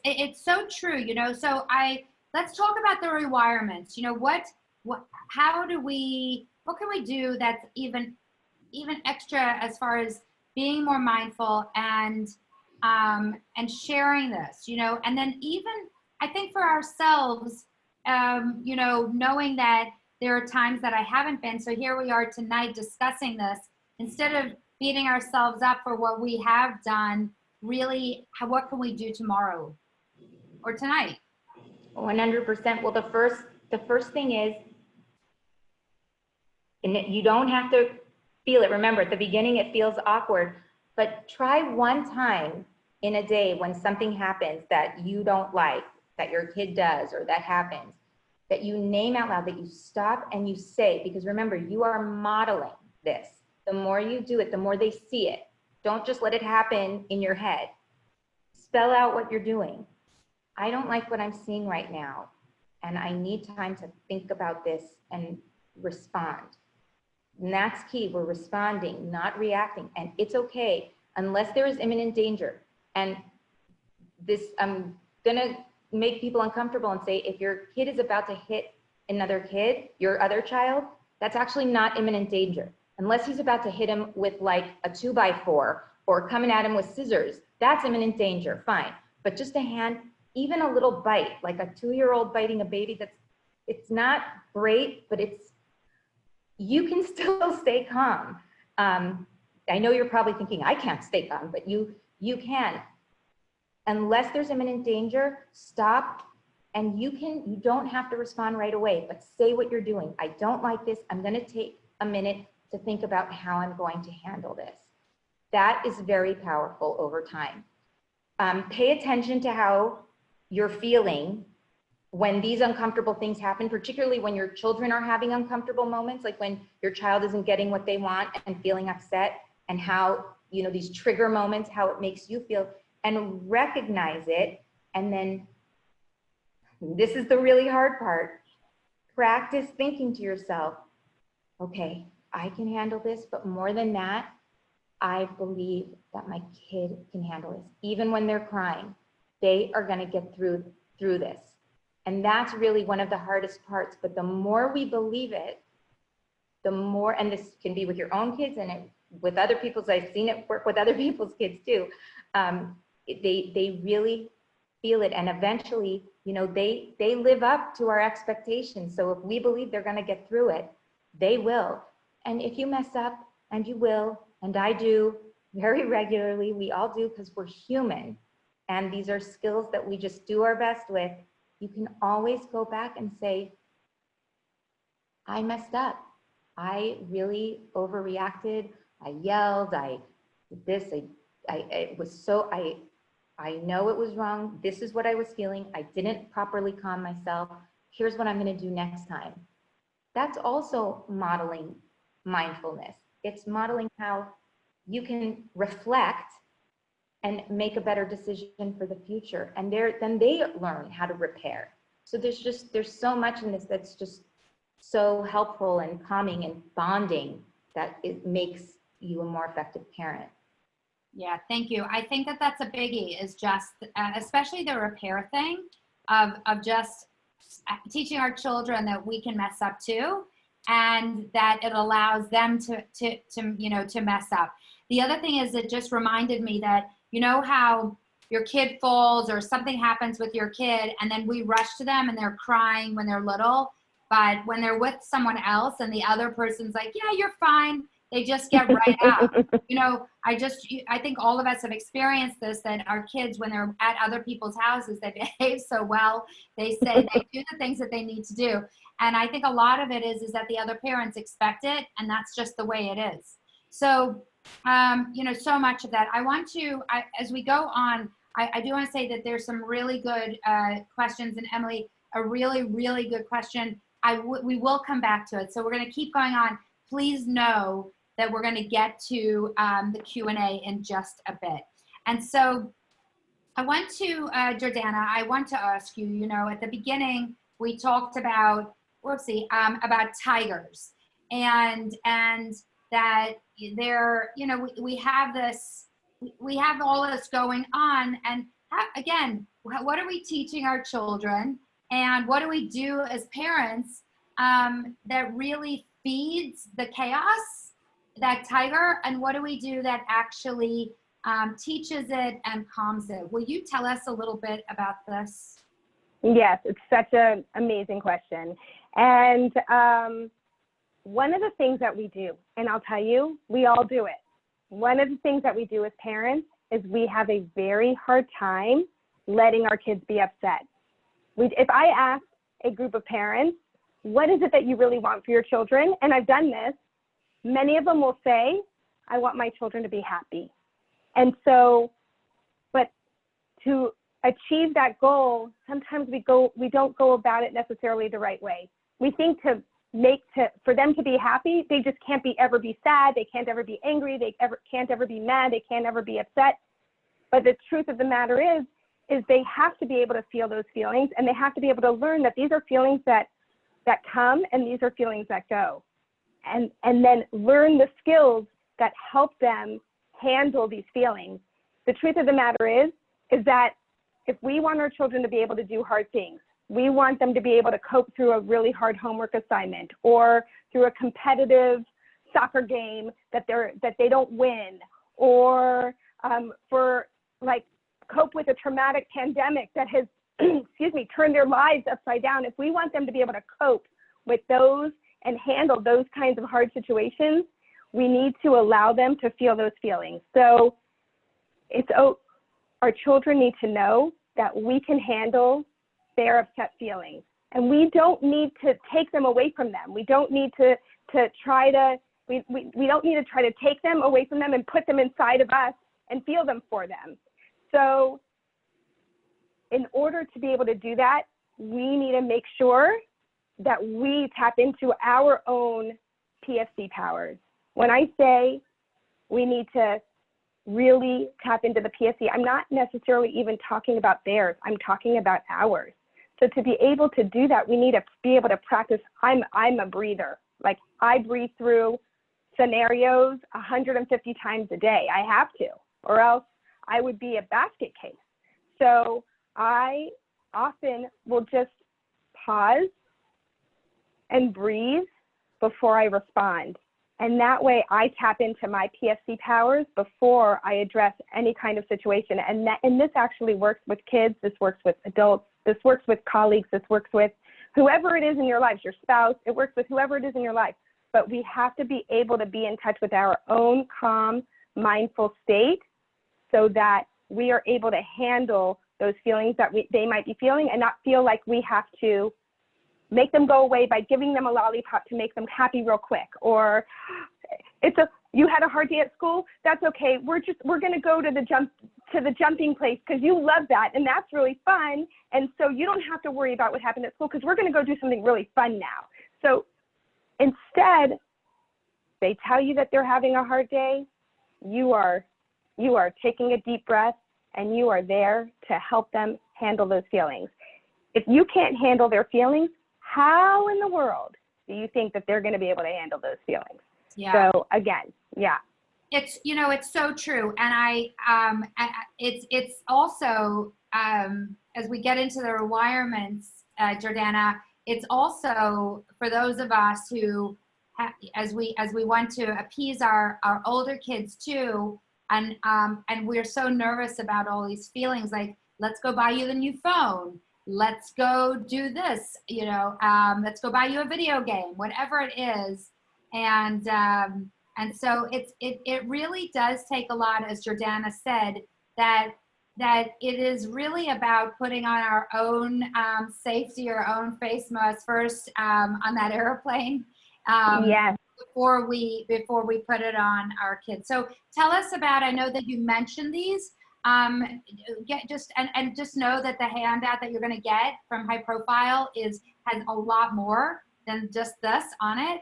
it's so true, you know, let's talk about the rewirements. You know, what can we do that's even extra as far as being more mindful and sharing this, you know, and then even I think for ourselves, you know, knowing that there are times that I haven't been. So here we are tonight discussing this instead of beating ourselves up for what we have done. Really, what can we do tomorrow or tonight? 100%. Well, the first thing is, and you don't have to feel it. Remember, at the beginning, it feels awkward, but try one time in a day when something happens that you don't like, that your kid does, or that happens, that you name out loud, that you stop and you say, because remember, you are modeling this. The more you do it, the more they see it. Don't just let it happen in your head. Spell out what you're doing. I don't like what I'm seeing right now, and I need time to think about this and respond. And that's key. We're responding, not reacting. And it's okay unless there is imminent danger. And this, I'm gonna make people uncomfortable and say, if your kid is about to hit another kid, your other child, that's actually not imminent danger. Unless he's about to hit him with like a 2x4 or coming at him with scissors, that's imminent danger, fine. But just a hand, even a little bite, like a 2-year-old biting a baby, it's not great, but you can still stay calm. I know you're probably thinking, I can't stay calm, but you can. Unless there's imminent danger, stop, and you don't have to respond right away, but say what you're doing. I don't like this. I'm gonna take a minute to think about how I'm going to handle this. That is very powerful over time. Pay attention to how you're feeling when these uncomfortable things happen, particularly when your children are having uncomfortable moments, like when your child isn't getting what they want and feeling upset, and how, you know, these trigger moments, how it makes you feel, and recognize it. And then this is the really hard part. Practice thinking to yourself, okay, I can handle this, but more than that, I believe that my kid can handle this. Even when they're crying, they are going to get through this. And that's really one of the hardest parts. But the more we believe it, the more, and this can be with your own kids and with other people's, I've seen it work with other people's kids too. They really feel it. And eventually, you know, they live up to our expectations. So if we believe they're going to get through it, they will. And if you mess up, and you will, and I do very regularly, we all do, because we're human. And these are skills that we just do our best with. You can always go back and say, I messed up. I really overreacted. I yelled. I did this. It was so, I know it was wrong. This is what I was feeling. I didn't properly calm myself. Here's what I'm going to do next time. That's also modeling mindfulness. It's modeling how you can reflect and make a better decision for the future. And then they learn how to repair. So there's so much in this that's just so helpful and calming and bonding that it makes you a more effective parent. Yeah, thank you. I think that that's a biggie, is just, especially the repair thing of just teaching our children that we can mess up too, and that it allows them to mess up. The other thing is, it just reminded me that, you know how your kid falls or something happens with your kid and then we rush to them and they're crying when they're little, but when they're with someone else and the other person's like, yeah, you're fine, they just get right up. You know, I think all of us have experienced this, that our kids, when they're at other people's houses, they behave so well. They say they do the things that they need to do. And I think a lot of it is that the other parents expect it, and that's just the way it is. So, you know, so much of that. I want to, as we go on, I do want to say that there's some really good questions. And Emily, a really, really good question. We will come back to it. So we're going to keep going on. Please know that we're going to get to the Q&A in just a bit. And so I want to, Jordana, I want to ask you, you know, at the beginning, we talked about, about tigers and that there, you know, we have this, we have all of this going on. And again, what are we teaching our children? And what do we do as parents that really feeds the chaos, that tiger? And what do we do that actually teaches it and calms it? Will you tell us a little bit about this? Yes, it's such an amazing question. And one of the things that we do, and I'll tell you, we all do it. One of the things that we do as parents is we have a very hard time letting our kids be upset. If I ask a group of parents, what is it that you really want for your children? And I've done this, many of them will say, I want my children to be happy. And so, but to achieve that goal, sometimes we don't go about it necessarily the right way. We think for them to be happy, they just can't ever be sad, they can't ever be angry, they can't ever be mad, they can't ever be upset. But the truth of the matter is they have to be able to feel those feelings, and they have to be able to learn that these are feelings that come and these are feelings that go. And then learn the skills that help them handle these feelings. The truth of the matter is that if we want our children to be able to do hard things, we want them to be able to cope through a really hard homework assignment or through a competitive soccer game that they don't win, or cope with a traumatic pandemic that has, turned their lives upside down. If we want them to be able to cope with those and handle those kinds of hard situations, we need to allow them to feel those feelings. So our children need to know that we can handle their upset feelings, and we don't need to take them away from them. We don't need to try to take them away from them and put them inside of us and feel them for them. So in order to be able to do that, we need to make sure that we tap into our own PFC powers. When I say we need to really tap into the PFC, I'm not necessarily even talking about theirs, I'm talking about ours. So to be able to do that, we need to be able to practice, I'm a breather. Like, I breathe through scenarios 150 times a day. I have to, or else I would be a basket case. So I often will just pause and breathe before I respond. And that way I tap into my PFC powers before I address any kind of situation. And this actually works with kids, this works with adults, this works with colleagues, this works with whoever it is in your life, your spouse, it works with whoever it is in your life. But we have to be able to be in touch with our own calm, mindful state so that we are able to handle those feelings that they might be feeling and not feel like we have to make them go away by giving them a lollipop to make them happy real quick. Or you had a hard day at school, that's okay. We're going to go to the jumping place because you love that and that's really fun. And so you don't have to worry about what happened at school because we're going to go do something really fun now. So instead, they tell you that they're having a hard day, you are taking a deep breath and you are there to help them handle those feelings. If you can't handle their feelings, how in the world do you think that they're going to be able to handle those feelings? Yeah. So again, yeah. It's so true. And it's also, as we get into the rewirements, Jordana, it's also for those of us who, as we want to appease our older kids too, and we're so nervous about all these feelings, like, let's go buy you the new phone. Let's go do this, let's go buy you a video game, whatever it is. And so it really does take a lot, as Jordana said, that it is really about putting on our own safety, our own face masks first on that airplane. Yes. Before we put it on our kids. So tell us about, I know that you mentioned these, just know that the handout that you're going to get from High Profile has a lot more than just this on it.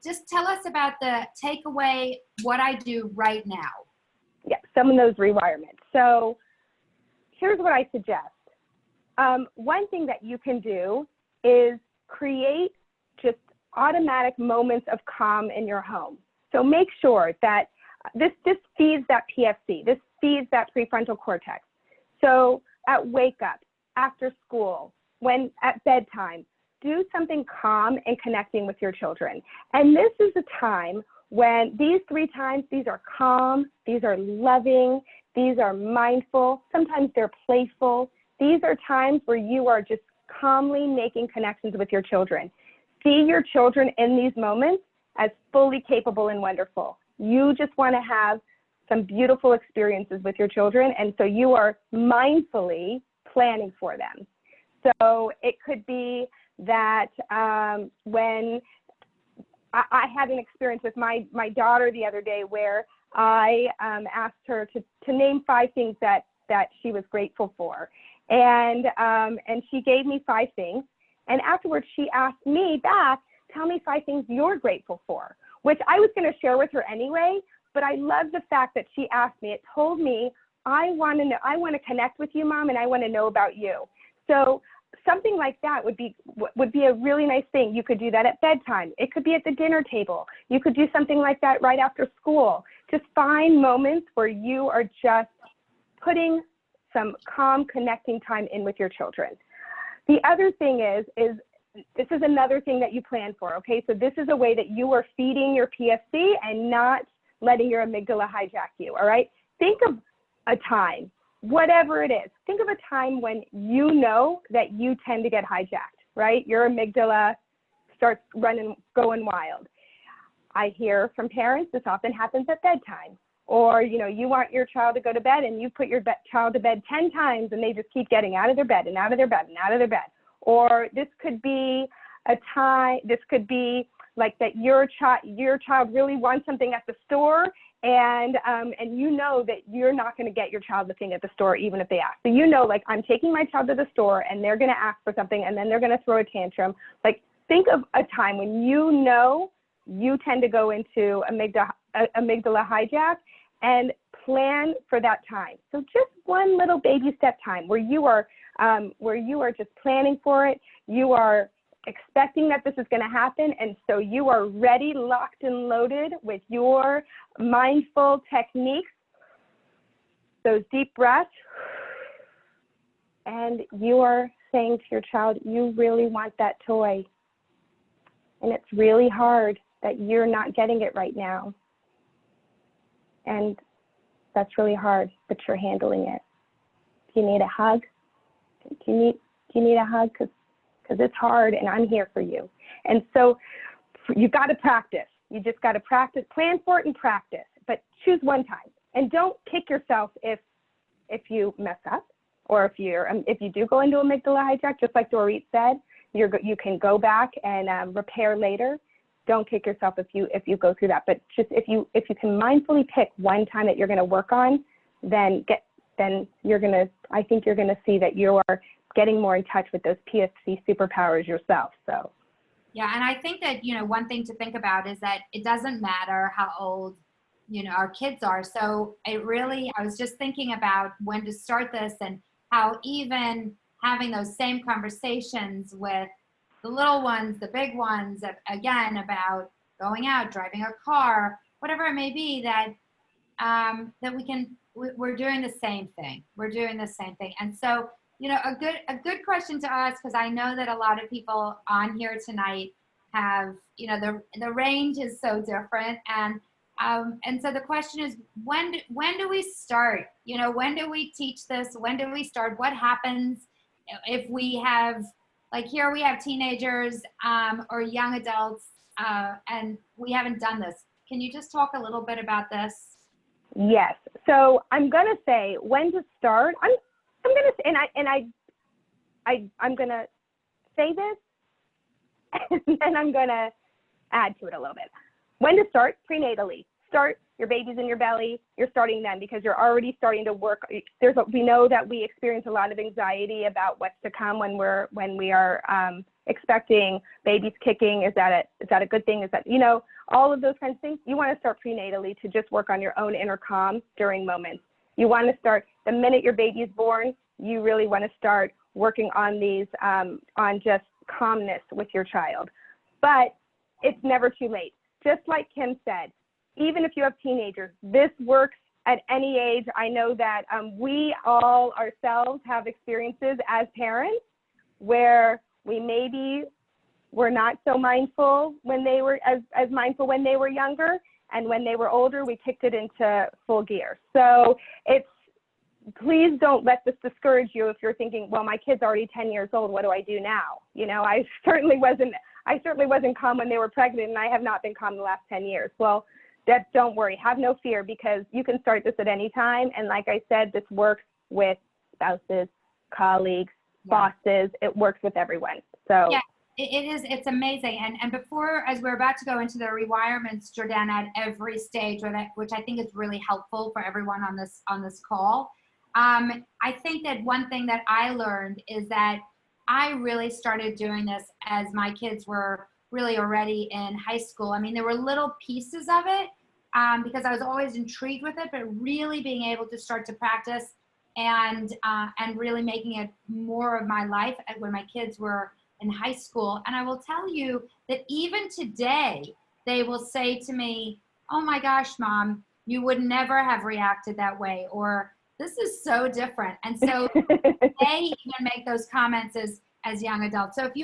Just tell us about the takeaway, what I do right now. Yeah, some of those rewirements. So here's what I suggest. One thing that you can do is create just automatic moments of calm in your home. So make sure that this feeds that PFC, this feeds that prefrontal cortex. So at wake up, after school, at bedtime, do something calm and connecting with your children. And this is a time when these 3 times, these are calm, these are loving, these are mindful, sometimes they're playful. These are times where you are just calmly making connections with your children. See your children in these moments as fully capable and wonderful. You just want to have some beautiful experiences with your children, and so you are mindfully planning for them. So it could be that when I had an experience with my daughter the other day where I asked her to name 5 things that she was grateful for, and she gave me 5 things. And afterwards, she asked me back, tell me 5 things you're grateful for, which I was going to share with her anyway. But I love the fact that she asked me. It told me, I want to connect with you, Mom, and I want to know about you. So something like that would be a really nice thing. You could do that at bedtime. It could be at the dinner table. You could do something like that right after school. Just find moments where you are just putting some calm, connecting time in with your children. The other thing is this is another thing that you plan for, okay? So this is a way that you are feeding your PFC and not letting your amygdala hijack you, all right? Think of a time, whatever it is. Think of a time when you know that you tend to get hijacked, right? Your amygdala starts going wild. I hear from parents, this often happens at bedtime. Or, you want your child to go to bed and you put your child to bed 10 times and they just keep getting out of their bed and out of their bed and out of their bed. Or this could be like that your child really wants something at the store and you know that you're not going to get your child the thing at the store even if they ask. So like, I'm taking my child to the store and they're going to ask for something and then they're going to throw a tantrum. Like, think of a time when you tend to go into amygdala hijack, and plan for that time. So just one little baby step time where you are just planning for it. You are expecting that this is going to happen. And so you are ready, locked and loaded with your mindful techniques, those deep breaths. And you are saying to your child, you really want that toy. And it's really hard that you're not getting it right now. And that's really hard, but you're handling it. Do you need a hug? Do you need a hug? Because it's hard and I'm here for you. And so you've got to practice. You just got to practice, plan for it and practice, but choose one time. And don't kick yourself if you mess up, or if you do go into amygdala hijack, just like Dorit said, you can go back and repair later. Don't kick yourself if you go through that. But just if you can mindfully pick one time that you're going to work on, then you're going to, I think you're going to see that you are getting more in touch with those PSC superpowers yourself. So yeah, and I think that, you know, one thing to think about is that it doesn't matter how old, you know, our kids are. So I was just thinking about when to start this, and how even having those same conversations with the little ones, the big ones, again, about going out, driving a car, whatever it may be, that we're doing the same thing. We're doing the same thing. And so, you know, a good question to ask, because I know that a lot of people on here tonight have, you know, the range is so different. And so the question is, when do we start? You know, when do we teach this? When do we start? What happens if we have, like here we have teenagers or young adults and we haven't done this? Can you just talk a little bit about this? yes. So I'm going to say when to start. I'm going to, I'm going to say this, and then I'm going to add to it a little bit. When to start? Prenatally. Start your baby's in your belly. You're starting then, because you're already starting to work. We know that we experience a lot of anxiety about what's to come when we are expecting babies kicking. Is that a good thing? Is that, you know, all of those kinds of things. You want to start prenatally to just work on your own inner calm during moments. You want to start the minute your baby is born. You really want to start working on these on just calmness with your child. But it's never too late. Just like Kim said, even if you have teenagers, this works at any age. I know that we all ourselves have experiences as parents where we maybe were not so mindful when they were as mindful when they were younger, and when they were older, we kicked it into full gear. So please don't let this discourage you if you're thinking, well, my kid's already 10 years old. What do I do now? You know, I certainly wasn't calm when they were pregnant, and I have not been calm the last 10 years. Well, don't worry, have no fear, because you can start this at any time. And like I said, this works with spouses, colleagues, bosses. It works with everyone. So yeah, it's amazing. And before, as we're about to go into the rewirements, Jordana, at every stage, which I think is really helpful for everyone on this call. I think that one thing that I learned is that I really started doing this as my kids were really already in high school. I mean, there were little pieces of it because I was always intrigued with it, but really being able to start to practice and really making it more of my life when my kids were in high school. And I will tell you that even today, they will say to me, "Oh my gosh, Mom, you would never have reacted that way," or "This is so different." And so they even make those comments as young adults. So if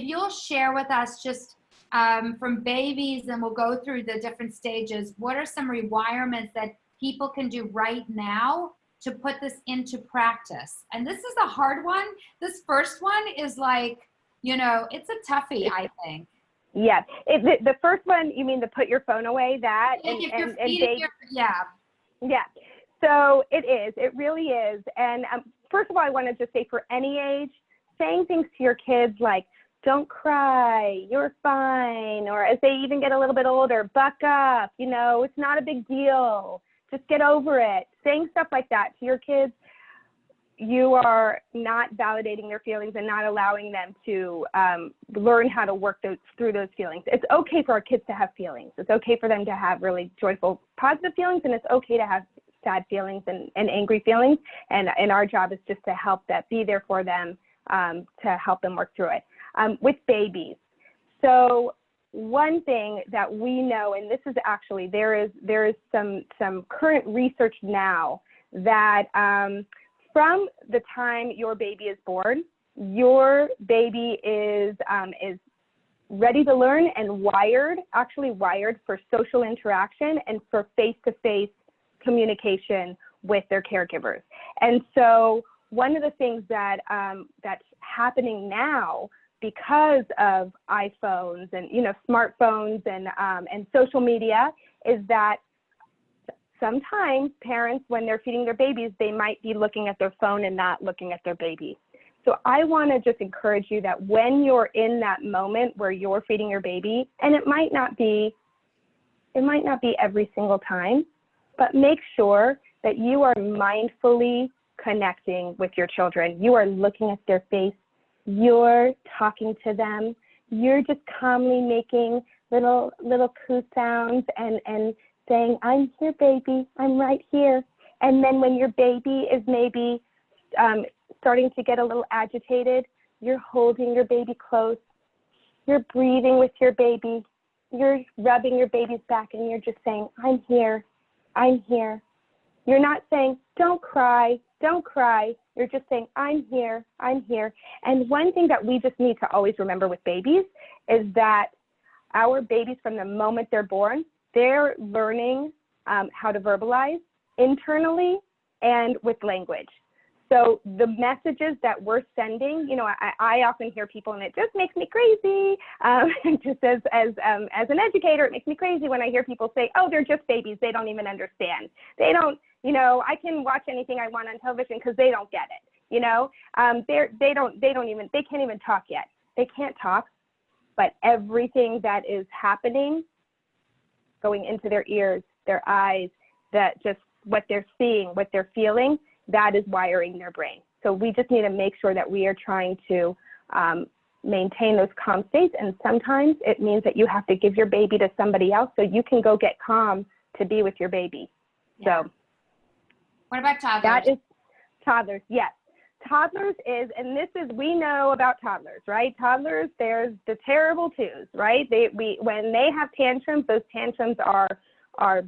you'll share with us just from babies, and we'll go through the different stages, what are some rewirements that people can do right now to put this into practice? And this is a hard one. This first one is like, you know, it's a toughie, I think. Yeah, the first one, you mean to put your phone away, that? Yeah, so it really is. And first of all, I want to just say, for any age, saying things to your kids like, "Don't cry, you're fine," or as they even get a little bit older, "Buck up, you know, it's not a big deal, just get over it." Saying stuff like that to your kids, you are not validating their feelings and not allowing them to learn how to work through those feelings. It's okay for our kids to have feelings. It's okay for them to have really joyful, positive feelings, and it's okay to have sad feelings and angry feelings. And our job is just to help that, be there for them, to help them work through it. with babies. So one thing that we know, and this is actually, there is some current research now that from the time your baby is born, your baby is ready to learn and actually wired for social interaction and for face-to-face communication with their caregivers. And so one of the things that that's happening now because of iPhones and smartphones and social media is that sometimes parents, when they're feeding their babies, they might be looking at their phone and not looking at their baby. So I want to just encourage you that when you're in that moment where you're feeding your baby, and it might not be every single time, but make sure that you are mindfully connecting with your children. You are looking at their face, you're talking to them, you're just calmly making little coo sounds and saying, I'm here, baby, I'm right here. And then when your baby is maybe starting to get a little agitated, you're holding your baby close, you're breathing with your baby, you're rubbing your baby's back, and you're just saying, I'm here, I'm here. You're not saying, don't cry, don't cry. You're just saying, I'm here, I'm here. And one thing that we just need to always remember with babies is that our babies, from the moment they're born, they're learning how to verbalize internally and with language. So the messages that we're sending, I often hear people, and it just makes me crazy. Just as an educator, it makes me crazy when I hear people say, oh, they're just babies. They don't even understand. They don't, I can watch anything I want on television because they don't get it. They can't even talk yet. They can't talk, but everything that is happening, going into their ears, their eyes, that just what they're seeing, what they're feeling, that is wiring their brain. So we just need to make sure that we are trying to maintain those calm states. And sometimes it means that you have to give your baby to somebody else so you can go get calm to be with your baby. Yeah. So what about toddlers? That is toddlers, yes. Toddlers is, and this is, we know about toddlers, right? Toddlers, there's the terrible twos, right? When they have tantrums, those tantrums are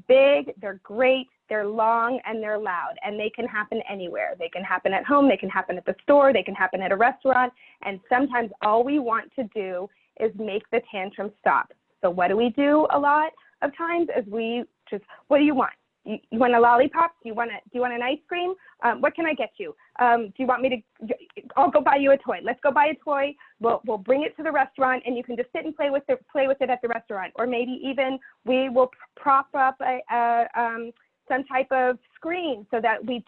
big, they're great, they're long, and they're loud, and they can happen anywhere. They can happen at home, they can happen at the store, they can happen at a restaurant, and sometimes all we want to do is make the tantrum stop. So what do we do a lot of times is we just, what do you want? You want a lollipop? Do you want an ice cream? What can I get you? Do you want me to? I'll go buy you a toy. Let's go buy a toy. We'll bring it to the restaurant, and you can just sit and play with it at the restaurant. Or maybe even we will prop up some type of screen so that we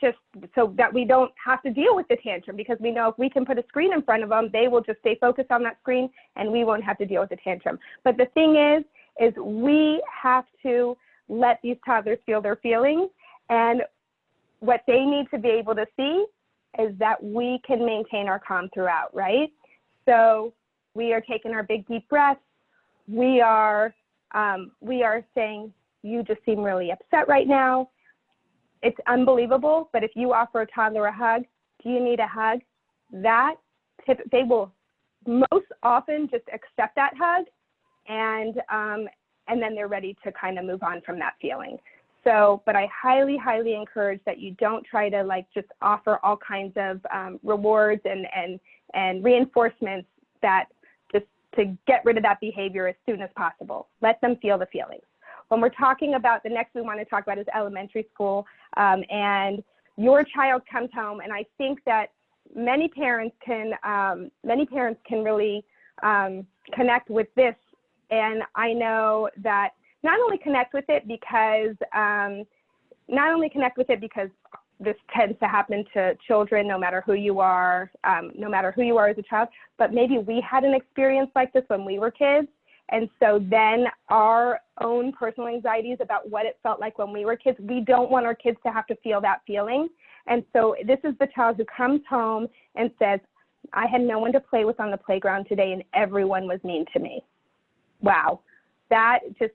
don't have to deal with the tantrum, because we know if we can put a screen in front of them, they will just stay focused on that screen, and we won't have to deal with the tantrum. But the thing is we have to let these toddlers feel their feelings, and what they need to be able to see is that we can maintain our calm throughout, right? So we are taking our big deep breaths. We are saying, you just seem really upset right now. It's unbelievable, but if you offer a toddler a hug, do you need a hug? They will most often just accept that hug, and then they're ready to kind of move on from that feeling. So, but I highly, highly encourage that you don't try to just offer all kinds of rewards and reinforcements that just to get rid of that behavior as soon as possible. Let them feel the feelings. When we're talking about, the next we want to talk about is elementary school, and your child comes home, and I think that many parents can really connect with this. And I know that not only connect with it because this tends to happen to children, no matter who you are as a child, but maybe we had an experience like this when we were kids. And so then our own personal anxieties about what it felt like when we were kids, we don't want our kids to have to feel that feeling. And so this is the child who comes home and says, I had no one to play with on the playground today, and everyone was mean to me. Wow, that just,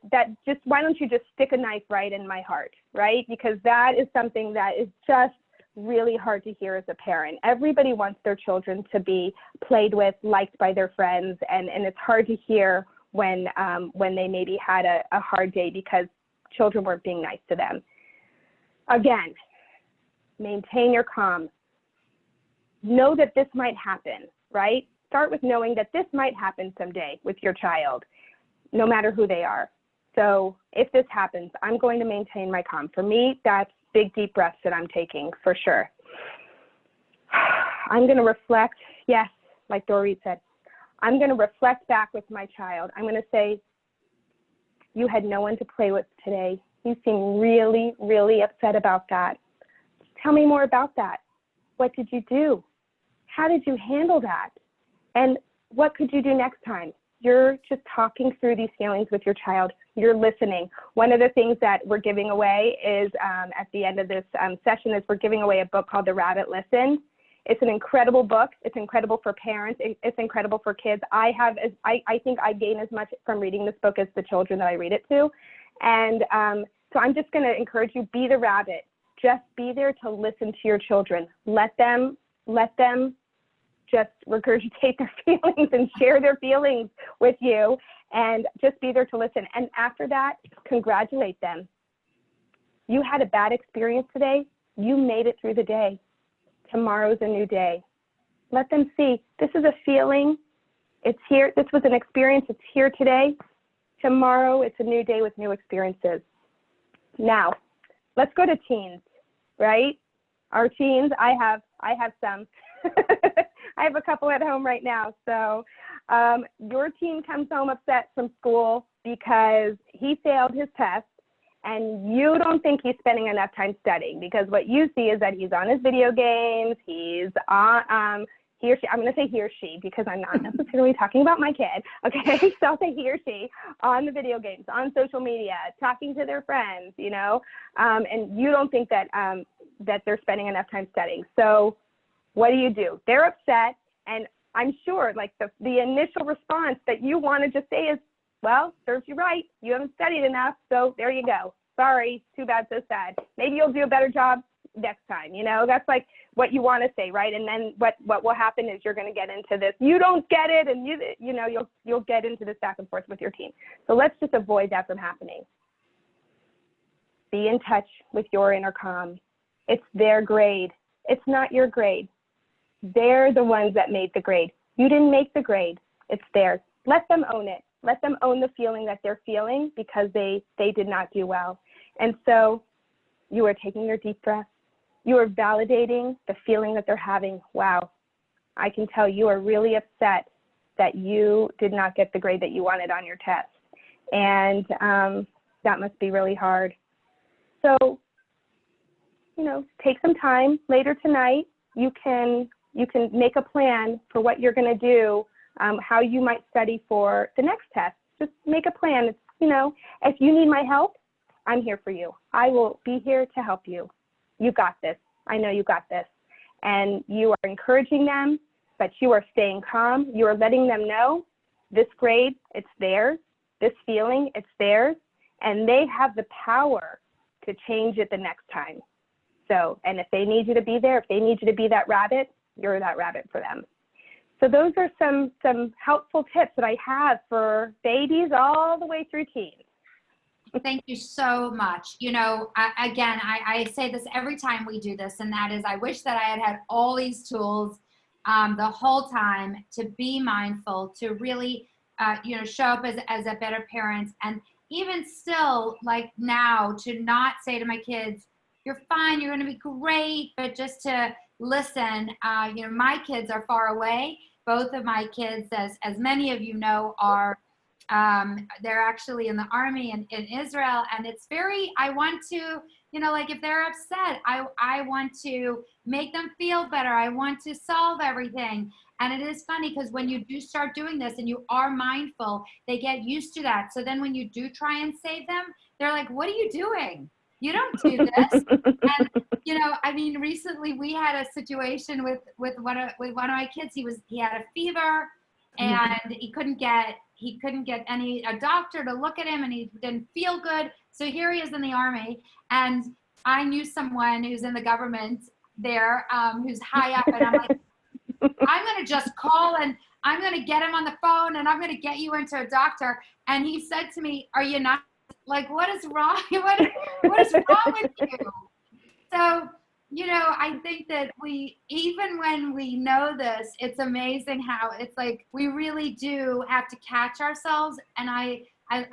why don't you just stick a knife right in my heart, right? Because that is something that is just really hard to hear as a parent. Everybody wants their children to be played with, liked by their friends, and it's hard to hear when they maybe had a hard day because children weren't being nice to them. Again, maintain your calm. Know that this might happen, right? Start with knowing that this might happen someday with your child, no matter who they are. So if this happens, I'm going to maintain my calm. For me, that's big, deep breaths that I'm taking for sure. I'm going to reflect, yes, like Dorit said, I'm going to reflect back with my child. I'm going to say, you had no one to play with today. You seem really, really upset about that. Tell me more about that. What did you do? How did you handle that? And what could you do next time? You're just talking through these feelings with your child. You're listening. One of the things that we're giving away is at the end of this session is we're giving away a book called The Rabbit Listened. It's an incredible book. It's incredible for parents. It's incredible for kids. I think I gain as much from reading this book as the children that I read it to. And so I'm just going to encourage you, be the rabbit. Just be there to listen to your children. Let them just regurgitate their feelings and share their feelings with you, and just be there to listen. And after that, congratulate them. You had a bad experience today. You made it through the day. Tomorrow's a new day. Let them see, this is a feeling. It's here. This was an experience. It's here today. Tomorrow, it's a new day with new experiences. Now, let's go to teens, right? Our teens, I have some. I have a couple at home right now. So your teen comes home upset from school because he failed his test, and you don't think he's spending enough time studying, because what you see is that he's on his video games, he's on, he or she, I'm going to say he or she because I'm not necessarily talking about my kid, okay? So I'll say he or she on the video games, on social media, talking to their friends, you know, and you don't think that, that they're spending enough time studying. So what do? They're upset, and I'm sure like the initial response that you want to just say is, well, serves you right. You haven't studied enough, so there you go. Sorry, too bad, so sad. Maybe you'll do a better job next time, you know? That's like what you want to say, right? And then what will happen is you're going to get into this, you don't get it, and you know, you'll get into this back and forth with your team. So let's just avoid that from happening. Be in touch with your inner calm. It's their grade. It's not your grade. They're the ones that made the grade. You didn't make the grade. It's theirs. Let them own it. Let them own the feeling that they're feeling because they did not do well. And so you are taking your deep breath. You are validating the feeling that they're having. Wow, I can tell you are really upset that you did not get the grade that you wanted on your test. And that must be really hard. So, you know, take some time later tonight. You can make a plan for what you're going to do, how you might study for the next test. Just make a plan. It's, you know, if you need my help, I'm here for you. I will be here to help you. You got this. I know you got this. And you are encouraging them, but you are staying calm. You are letting them know this grade, it's theirs. This feeling, it's theirs. And they have the power to change it the next time. So, and if they need you to be there, if they need you to be that rabbit, you're that rabbit for them. So those are some helpful tips that I have for babies all the way through teens. Thank you so much. You know, I say this every time we do this, and that is, I wish that I had all these tools the whole time to be mindful, to really, you know, show up as a better parent. And even still, like now, to not say to my kids, you're fine, you're going to be great, but just to listen. You know, my kids are far away. Both of my kids, as many of you know, are they're actually in the army in Israel, and it's very, I want to, you know, like if they're upset, I want to make them feel better. I want to solve everything. And it is funny because when you do start doing this and you are mindful, they get used to that. So then when you do try and save them, they're like, what are you doing? You don't do this. And, you know, I mean, recently we had a situation with one of my kids. He had a fever, and he couldn't get a doctor to look at him, and he didn't feel good. So here he is in the army, and I knew someone who's in the government there who's high up, and I'm like, I'm going to just call and I'm going to get him on the phone and I'm going to get you into a doctor. And he said to me, are you not, like, what is wrong? What is wrong with you? So, you know, I think that even when we know this, it's amazing how it's like, we really do have to catch ourselves. And I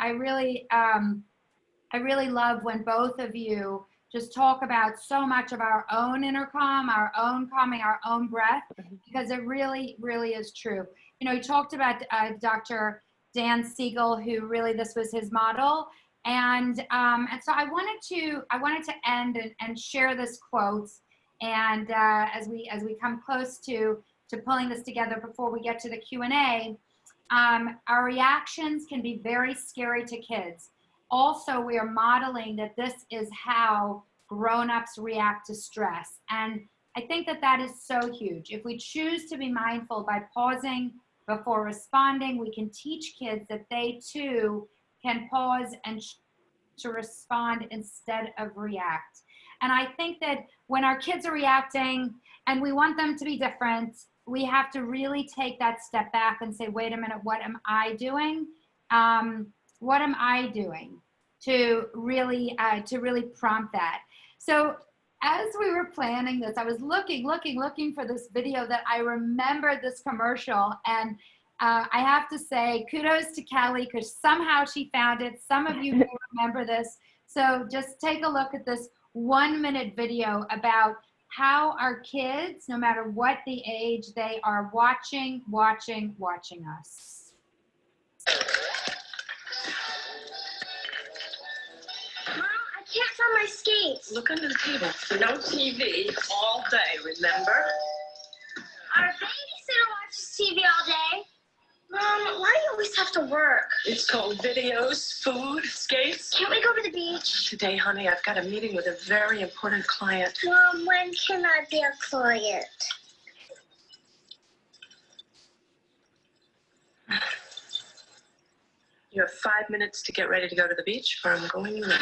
really love when both of you just talk about so much of our own inner calm, our own calming, our own breath, because it really, really is true. You know, you talked about Dr. Dan Siegel, who really, this was his model. And so I wanted to end and share this quote. And as we come close to pulling this together before we get to the Q&A, our reactions can be very scary to kids. Also, we are modeling that this is how grown-ups react to stress. And I think that that is so huge. If we choose to be mindful by pausing before responding, we can teach kids that they too can pause and to respond instead of react. And I think that when our kids are reacting and we want them to be different, we have to really take that step back and say, wait a minute, what am I doing? What am I doing to really prompt that? So as we were planning this, I was looking for this video that I remembered this commercial. And I have to say kudos to Kelly, because somehow she found it. Some of you may remember this. So just take a look at this 1-minute video about how our kids, no matter what the age, they are watching us. I can't find my skates. Look under the table. No TV all day, remember? Our babysitter watches TV all day. Mom, why do you always have to work? It's called videos, food, skates. Can't we go to the beach? Today, honey, I've got a meeting with a very important client. Mom, when can I be a client? You have 5 minutes to get ready to go to the beach, or I'm going now.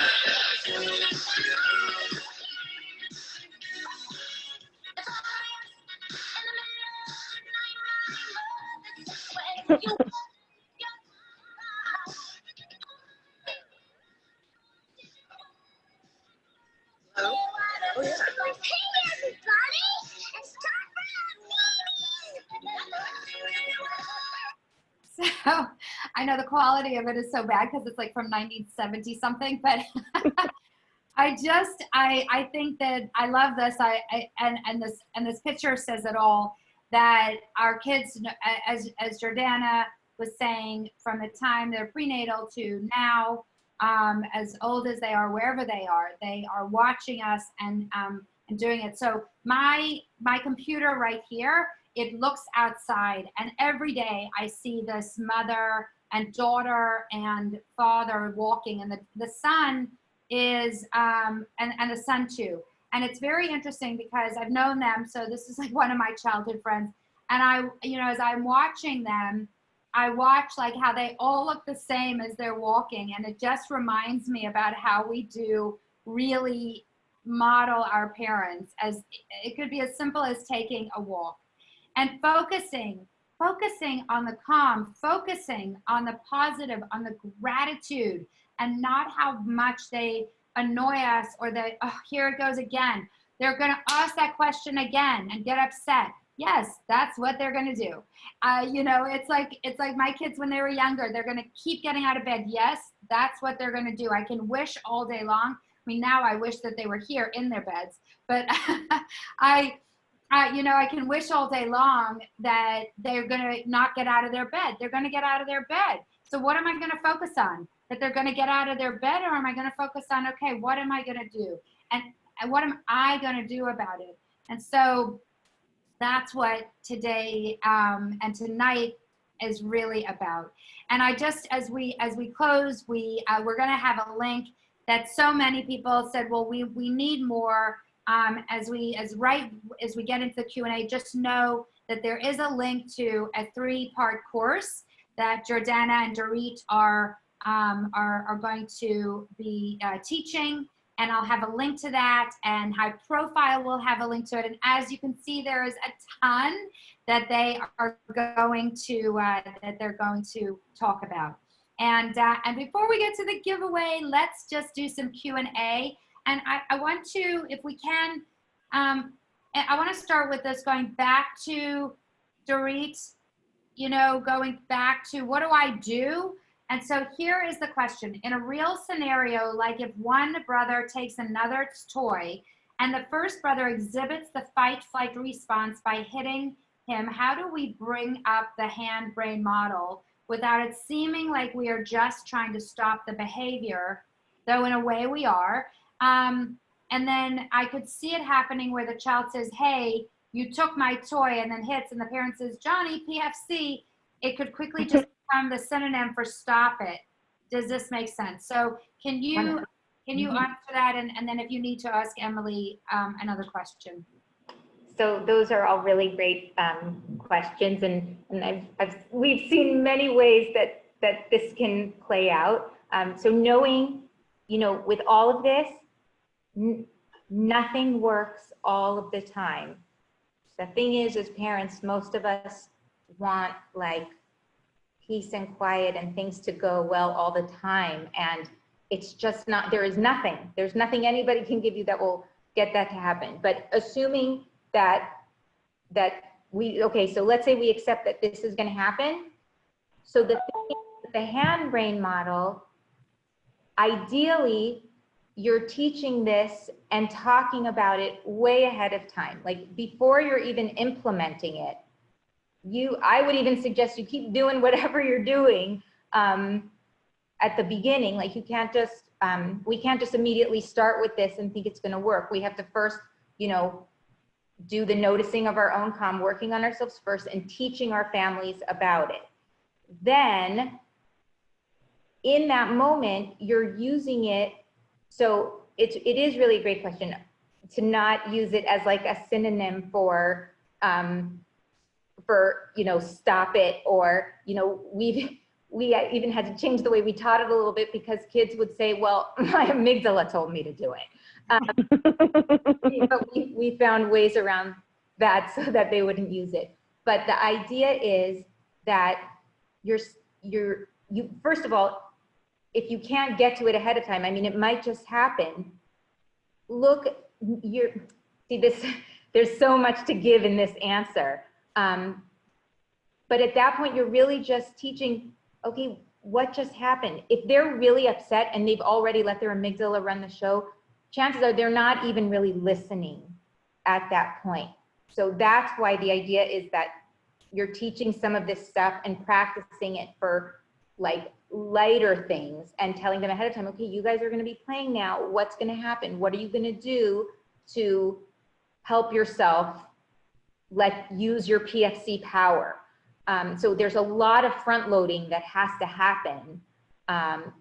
Hello? Oh, yeah. Hey, everybody! It's time for a meeting! So I know the quality of it is so bad because it's like from 1970 something, but I think that I love this. And this picture says it all, that our kids, as Jordana was saying, from the time they're prenatal to now, as old as they are, wherever they are watching us and doing it. So my computer right here, it looks outside, and every day I see this mother and daughter and father walking, and the son is and the son too. And it's very interesting because I've known them, so this is like one of my childhood friends. And as I'm watching them, I watch like how they all look the same as they're walking, and it just reminds me about how we do really model our parents. As it could be as simple as taking a walk and focusing on the calm, focusing on the positive, on the gratitude, and not how much they annoy us, or that, oh, here it goes again. They're going to ask that question again and get upset. Yes, that's what they're going to do. It's like my kids when they were younger, they're going to keep getting out of bed. Yes, that's what they're going to do. I can wish all day long. I mean, now I wish that they were here in their beds, but I can wish all day long that they're going to not get out of their bed. They're going to get out of their bed. So what am I going to focus on? That they're going to get out of their bed, or am I going to focus on, okay, what am I going to do? And what am I going to do about it? And so that's what today and tonight is really about. And I just, as we close, we're going to have a link that so many people said, well, we need more. As we get into the Q&A, just know that there is a link to a 3-part course that Jordana and Dorit are going to be teaching. and I'll have a link to that, and High Profile will have a link to it. And as you can see, there is a ton that they are going to talk about. And before we get to the giveaway, let's just do some Q&A. And I want to, if we can, I want to start with this, going back to Dorit, going back to what do I do? And so here is the question. In a real scenario, like if one brother takes another's toy and the first brother exhibits the fight-flight response by hitting him, how do we bring up the hand-brain model without it seeming like we are just trying to stop the behavior, though in a way we are? And then I could see it happening where the child says, hey, you took my toy, and then hits, and the parent says, Johnny, PFC. It could quickly just become the synonym for stop it. Does this make sense? So can you answer that? And then if you need to ask Emily another question. So those are all really great questions, and we've seen many ways that this can play out. So knowing, with all of this, nothing works all of the time. The thing is, as parents, most of us want like peace and quiet and things to go well all the time, and it's just not. There's nothing anybody can give you that will get that to happen. But assuming that so let's say we accept that this is going to happen. So the hand-brain model, ideally, you're teaching this and talking about it way ahead of time, like before you're even implementing it. I would even suggest you keep doing whatever you're doing at the beginning. Like you can't just, we can't just immediately start with this and think it's going to work. We have to first, do the noticing of our own calm, working on ourselves first, and teaching our families about it. Then, in that moment, you're using it. So it is really a great question to not use it as like a synonym for stop it, or we even had to change the way we taught it a little bit because kids would say, well, my amygdala told me to do it. But we found ways around that so that they wouldn't use it. But the idea is that you first of all, if you can't get to it ahead of time, I mean, it might just happen. There's so much to give in this answer. But at that point, you're really just teaching, okay, what just happened? If they're really upset and they've already let their amygdala run the show, chances are they're not even really listening at that point. So that's why the idea is that you're teaching some of this stuff and practicing it for like lighter things and telling them ahead of time, okay, you guys are going to be playing now. What's going to happen? What are you going to do to help yourself use your PFC power? So there's a lot of front loading that has to happen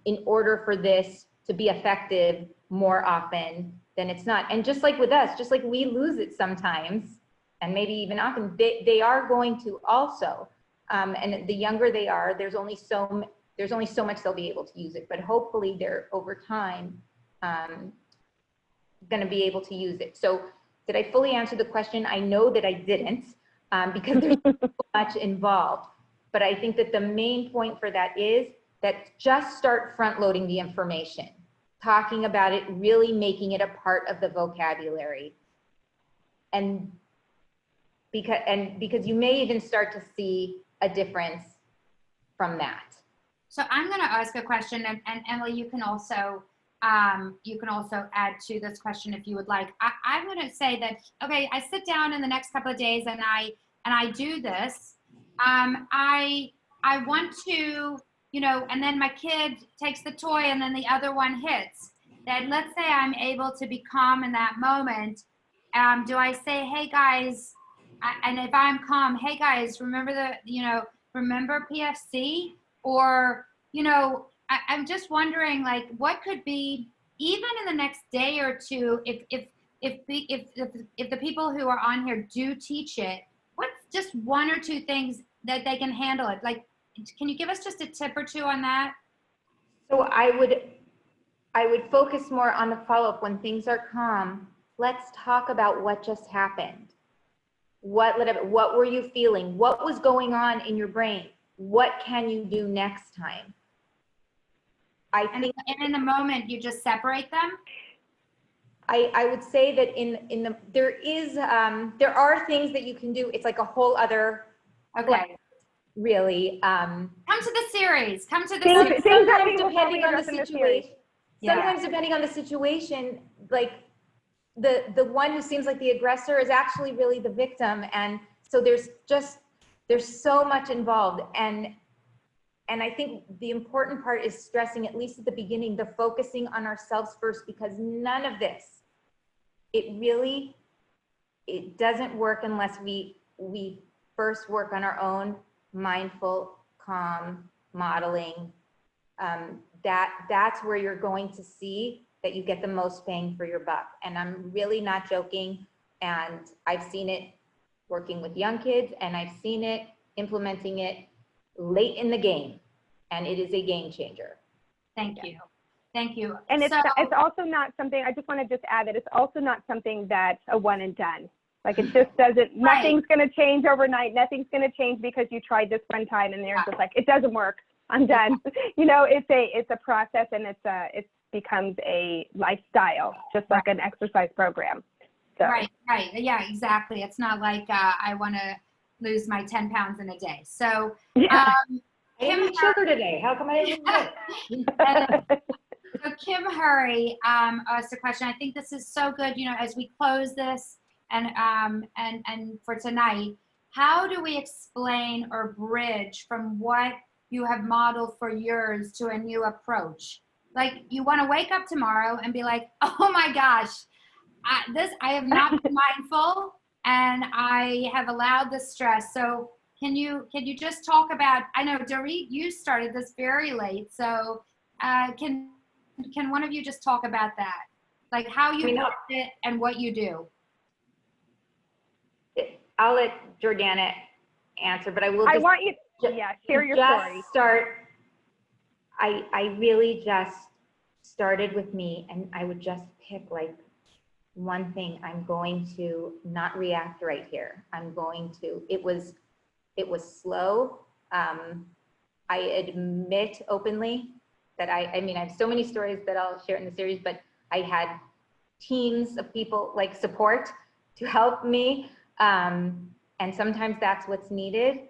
in order for this to be effective more often than it's not. And just like with us, just like we lose it sometimes, and maybe even often, they are going to also. And the younger they are, there's only so much they'll be able to use it. But hopefully they're over time going to be able to use it. So did I fully answer the question? I know that I didn't because there's so much involved. But I think that the main point for that is that just start front loading the information, talking about it, really making it a part of the vocabulary. And because you may even start to see a difference from that. So I'm going to ask a question, and Emily, you can also add to this question if you would like. I'm going to say that, okay, I sit down in the next couple of days and I do this. I want to, and then my kid takes the toy and then the other one hits. Then let's say I'm able to be calm in that moment. Do I say, hey guys, and if I'm calm, hey guys, remember remember PFC? Or, I'm just wondering, like, what could be, even in the next day or two, if the people who are on here do teach it, what's just one or two things that they can handle it? Like, can you give us just a tip or two on that? So I I would focus more on the follow-up when things are calm. Let's talk about what just happened. What were you feeling? What was going on in your brain? What can you do next time? And in the moment, you just separate them? I would say that there are things that you can do. It's like a whole other, Okay. really. Come to the series. Come to the Things series. that we will Sometimes probably depending on the address in the series. situation, sometimes depending on the situation, like the one who seems like the aggressor is actually really the victim. And so there's so much involved. And I think the important part is stressing, at least at the beginning, the focusing on ourselves first, because none of this, it doesn't work unless we first work on our own mindful, calm modeling. That's where you're going to see that you get the most bang for your buck. And I'm really not joking. And I've seen it working with young kids, and I've seen it implementing it late in the game. And it is a game changer. Thank you. Thank you. And it's also not something, I just want to just add that it's also not something that's a one and done. Like it just doesn't, nothing's going to change overnight. Nothing's going to change because you tried this one time and they're just like, it doesn't work. I'm done. You know, it's a process, and it becomes a lifestyle, just like an exercise program. So. Right. Yeah, exactly. It's not like I want to lose my 10 pounds in a day. So, I didn't eat sugar today. How come I didn't eat it? So Kim Hurry asked a question. I think this is so good. You know, as we close this and for tonight, how do we explain or bridge from what you have modeled for yours to a new approach? Like, you want to wake up tomorrow and be like, oh my gosh, I have not been mindful, and I have allowed the stress. So can you just talk about, I know Dorit, you started this very late. So can one of you just talk about that? Like how you built it and what you do. I'll let Jordana answer, but I will I want you to share your story. I really just started with me, and I would just pick like one thing. I'm going to not react right here. It was slow. I admit openly that I mean, I have so many stories that I'll share in the series, but I had teams of people like support to help me. And sometimes that's what's needed.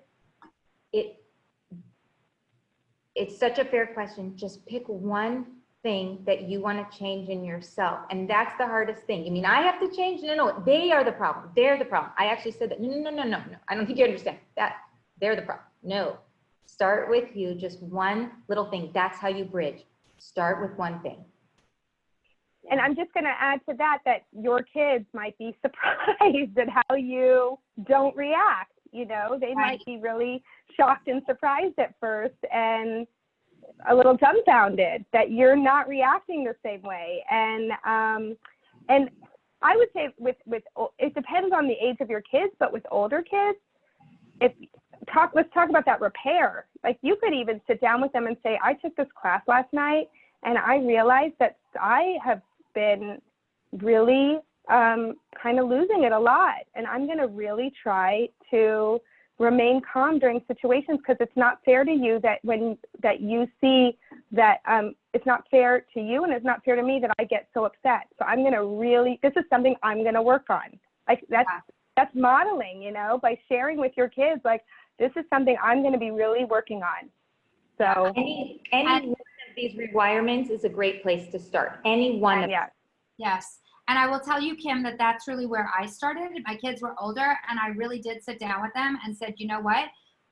It's such a fair question. Just pick one thing that you want to change in yourself. And that's the hardest thing. You mean I have to change? No, they are the problem. They're the problem. I actually said that. No. I don't think you understand that. They're the problem. No, start with you, just one little thing. That's how you bridge. Start with one thing. And I'm just going to add to that your kids might be surprised at how you don't react. You know, they might be really shocked and surprised at first and a little dumbfounded that you're not reacting the same way. And I would say with it depends on the age of your kids, but with older kids, let's talk about that repair. Like you could even sit down with them and say, I took this class last night and I realized that I have been really kind of losing it a lot. And I'm going to really try to remain calm during situations, because it's not fair to you that you see that it's not fair to you and it's not fair to me that I get so upset. So I'm going to this is something I'm going to work on. Like that's modeling, you know, by sharing with your kids, like, this is something I'm going to be really working on. So any one of these rewirements is a great place to start. Any one of them. Yes. And I will tell you, Kim, that that's really where I started. My kids were older, and I really did sit down with them and said, you know what?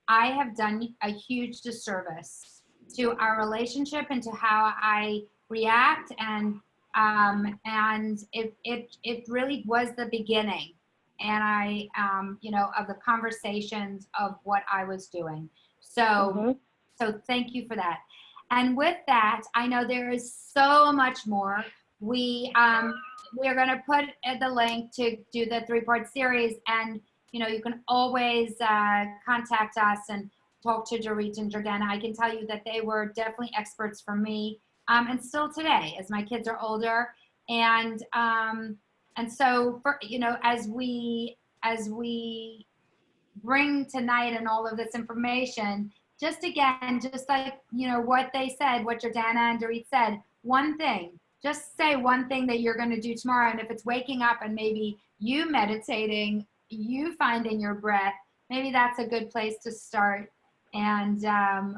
I have done a huge disservice to our relationship and to how I react. And it really was the beginning. And I, of the conversations of what I was doing. So, So thank you for that. And with that, I know there is so much more. We're going to put the link to do the 3-part series, and you can always contact us and talk to Dorit and Jordana. I can tell you that they were definitely experts for me and still today as my kids are older. And so for, you know, as we bring tonight and all of this information, just again, just like, you know, what they said, what Jordana and Dorit said, one thing, just say one thing that you're going to do tomorrow. And if it's waking up and maybe you meditating, you finding your breath, maybe that's a good place to start. And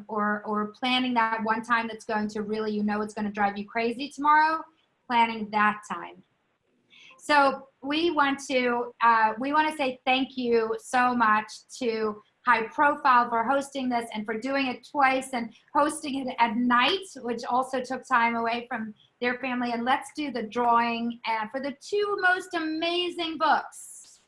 or planning that one time that's going to really, you know, it's going to drive you crazy tomorrow, planning that time. So we want to say thank you so much to High Profile for hosting this and for doing it twice and hosting it at night, which also took time away from their family. And let's do the drawing for the 2 most amazing books.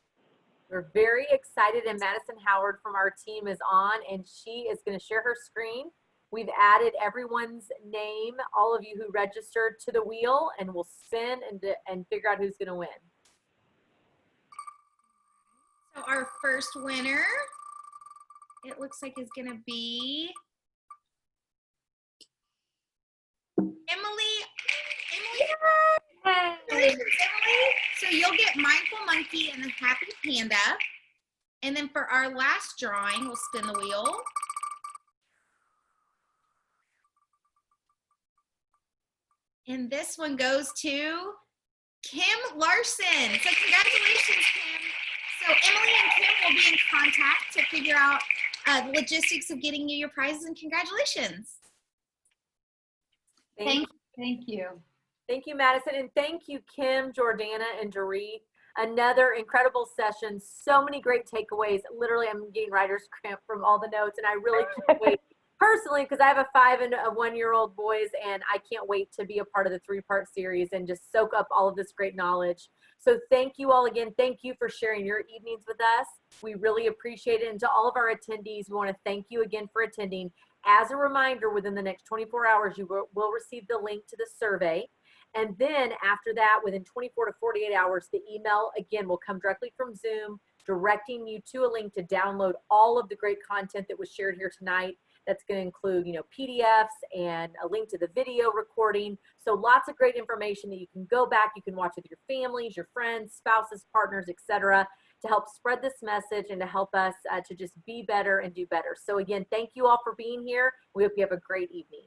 We're very excited, and Madison Howard from our team is on, and she is going to share her screen. We've added everyone's name, all of you who registered, to the wheel, and we'll spin and figure out who's going to win. So our first winner, it looks like, is going to be Emily. Emily. So you'll get Mindful Monkey and the Happy Panda. And then for our last drawing, we'll spin the wheel. And this one goes to Kim Larson. So congratulations, Kim. So Emily and Kim will be in contact to figure out the logistics of getting you your prizes, and congratulations. Thank you. Thank you, Madison, and thank you, Kim, Jordana, and Dorit. Another incredible session. So many great takeaways. Literally, I'm getting writer's cramp from all the notes, and I really can't wait. Personally, because I have a 5 and a 1-year-old boys, and I can't wait to be a part of the 3-part series and just soak up all of this great knowledge. So thank you all again. Thank you for sharing your evenings with us. We really appreciate it. And to all of our attendees, we want to thank you again for attending. As a reminder, within the next 24 hours, you will receive the link to the survey. And then after that, within 24 to 48 hours, the email again will come directly from Zoom, directing you to a link to download all of the great content that was shared here tonight. That's going to include, you know, PDFs and a link to the video recording. So lots of great information that you can go back, you can watch with your families, your friends, spouses, partners, etc., to help spread this message and to help us to just be better and do better. So again, thank you all for being here. We hope you have a great evening.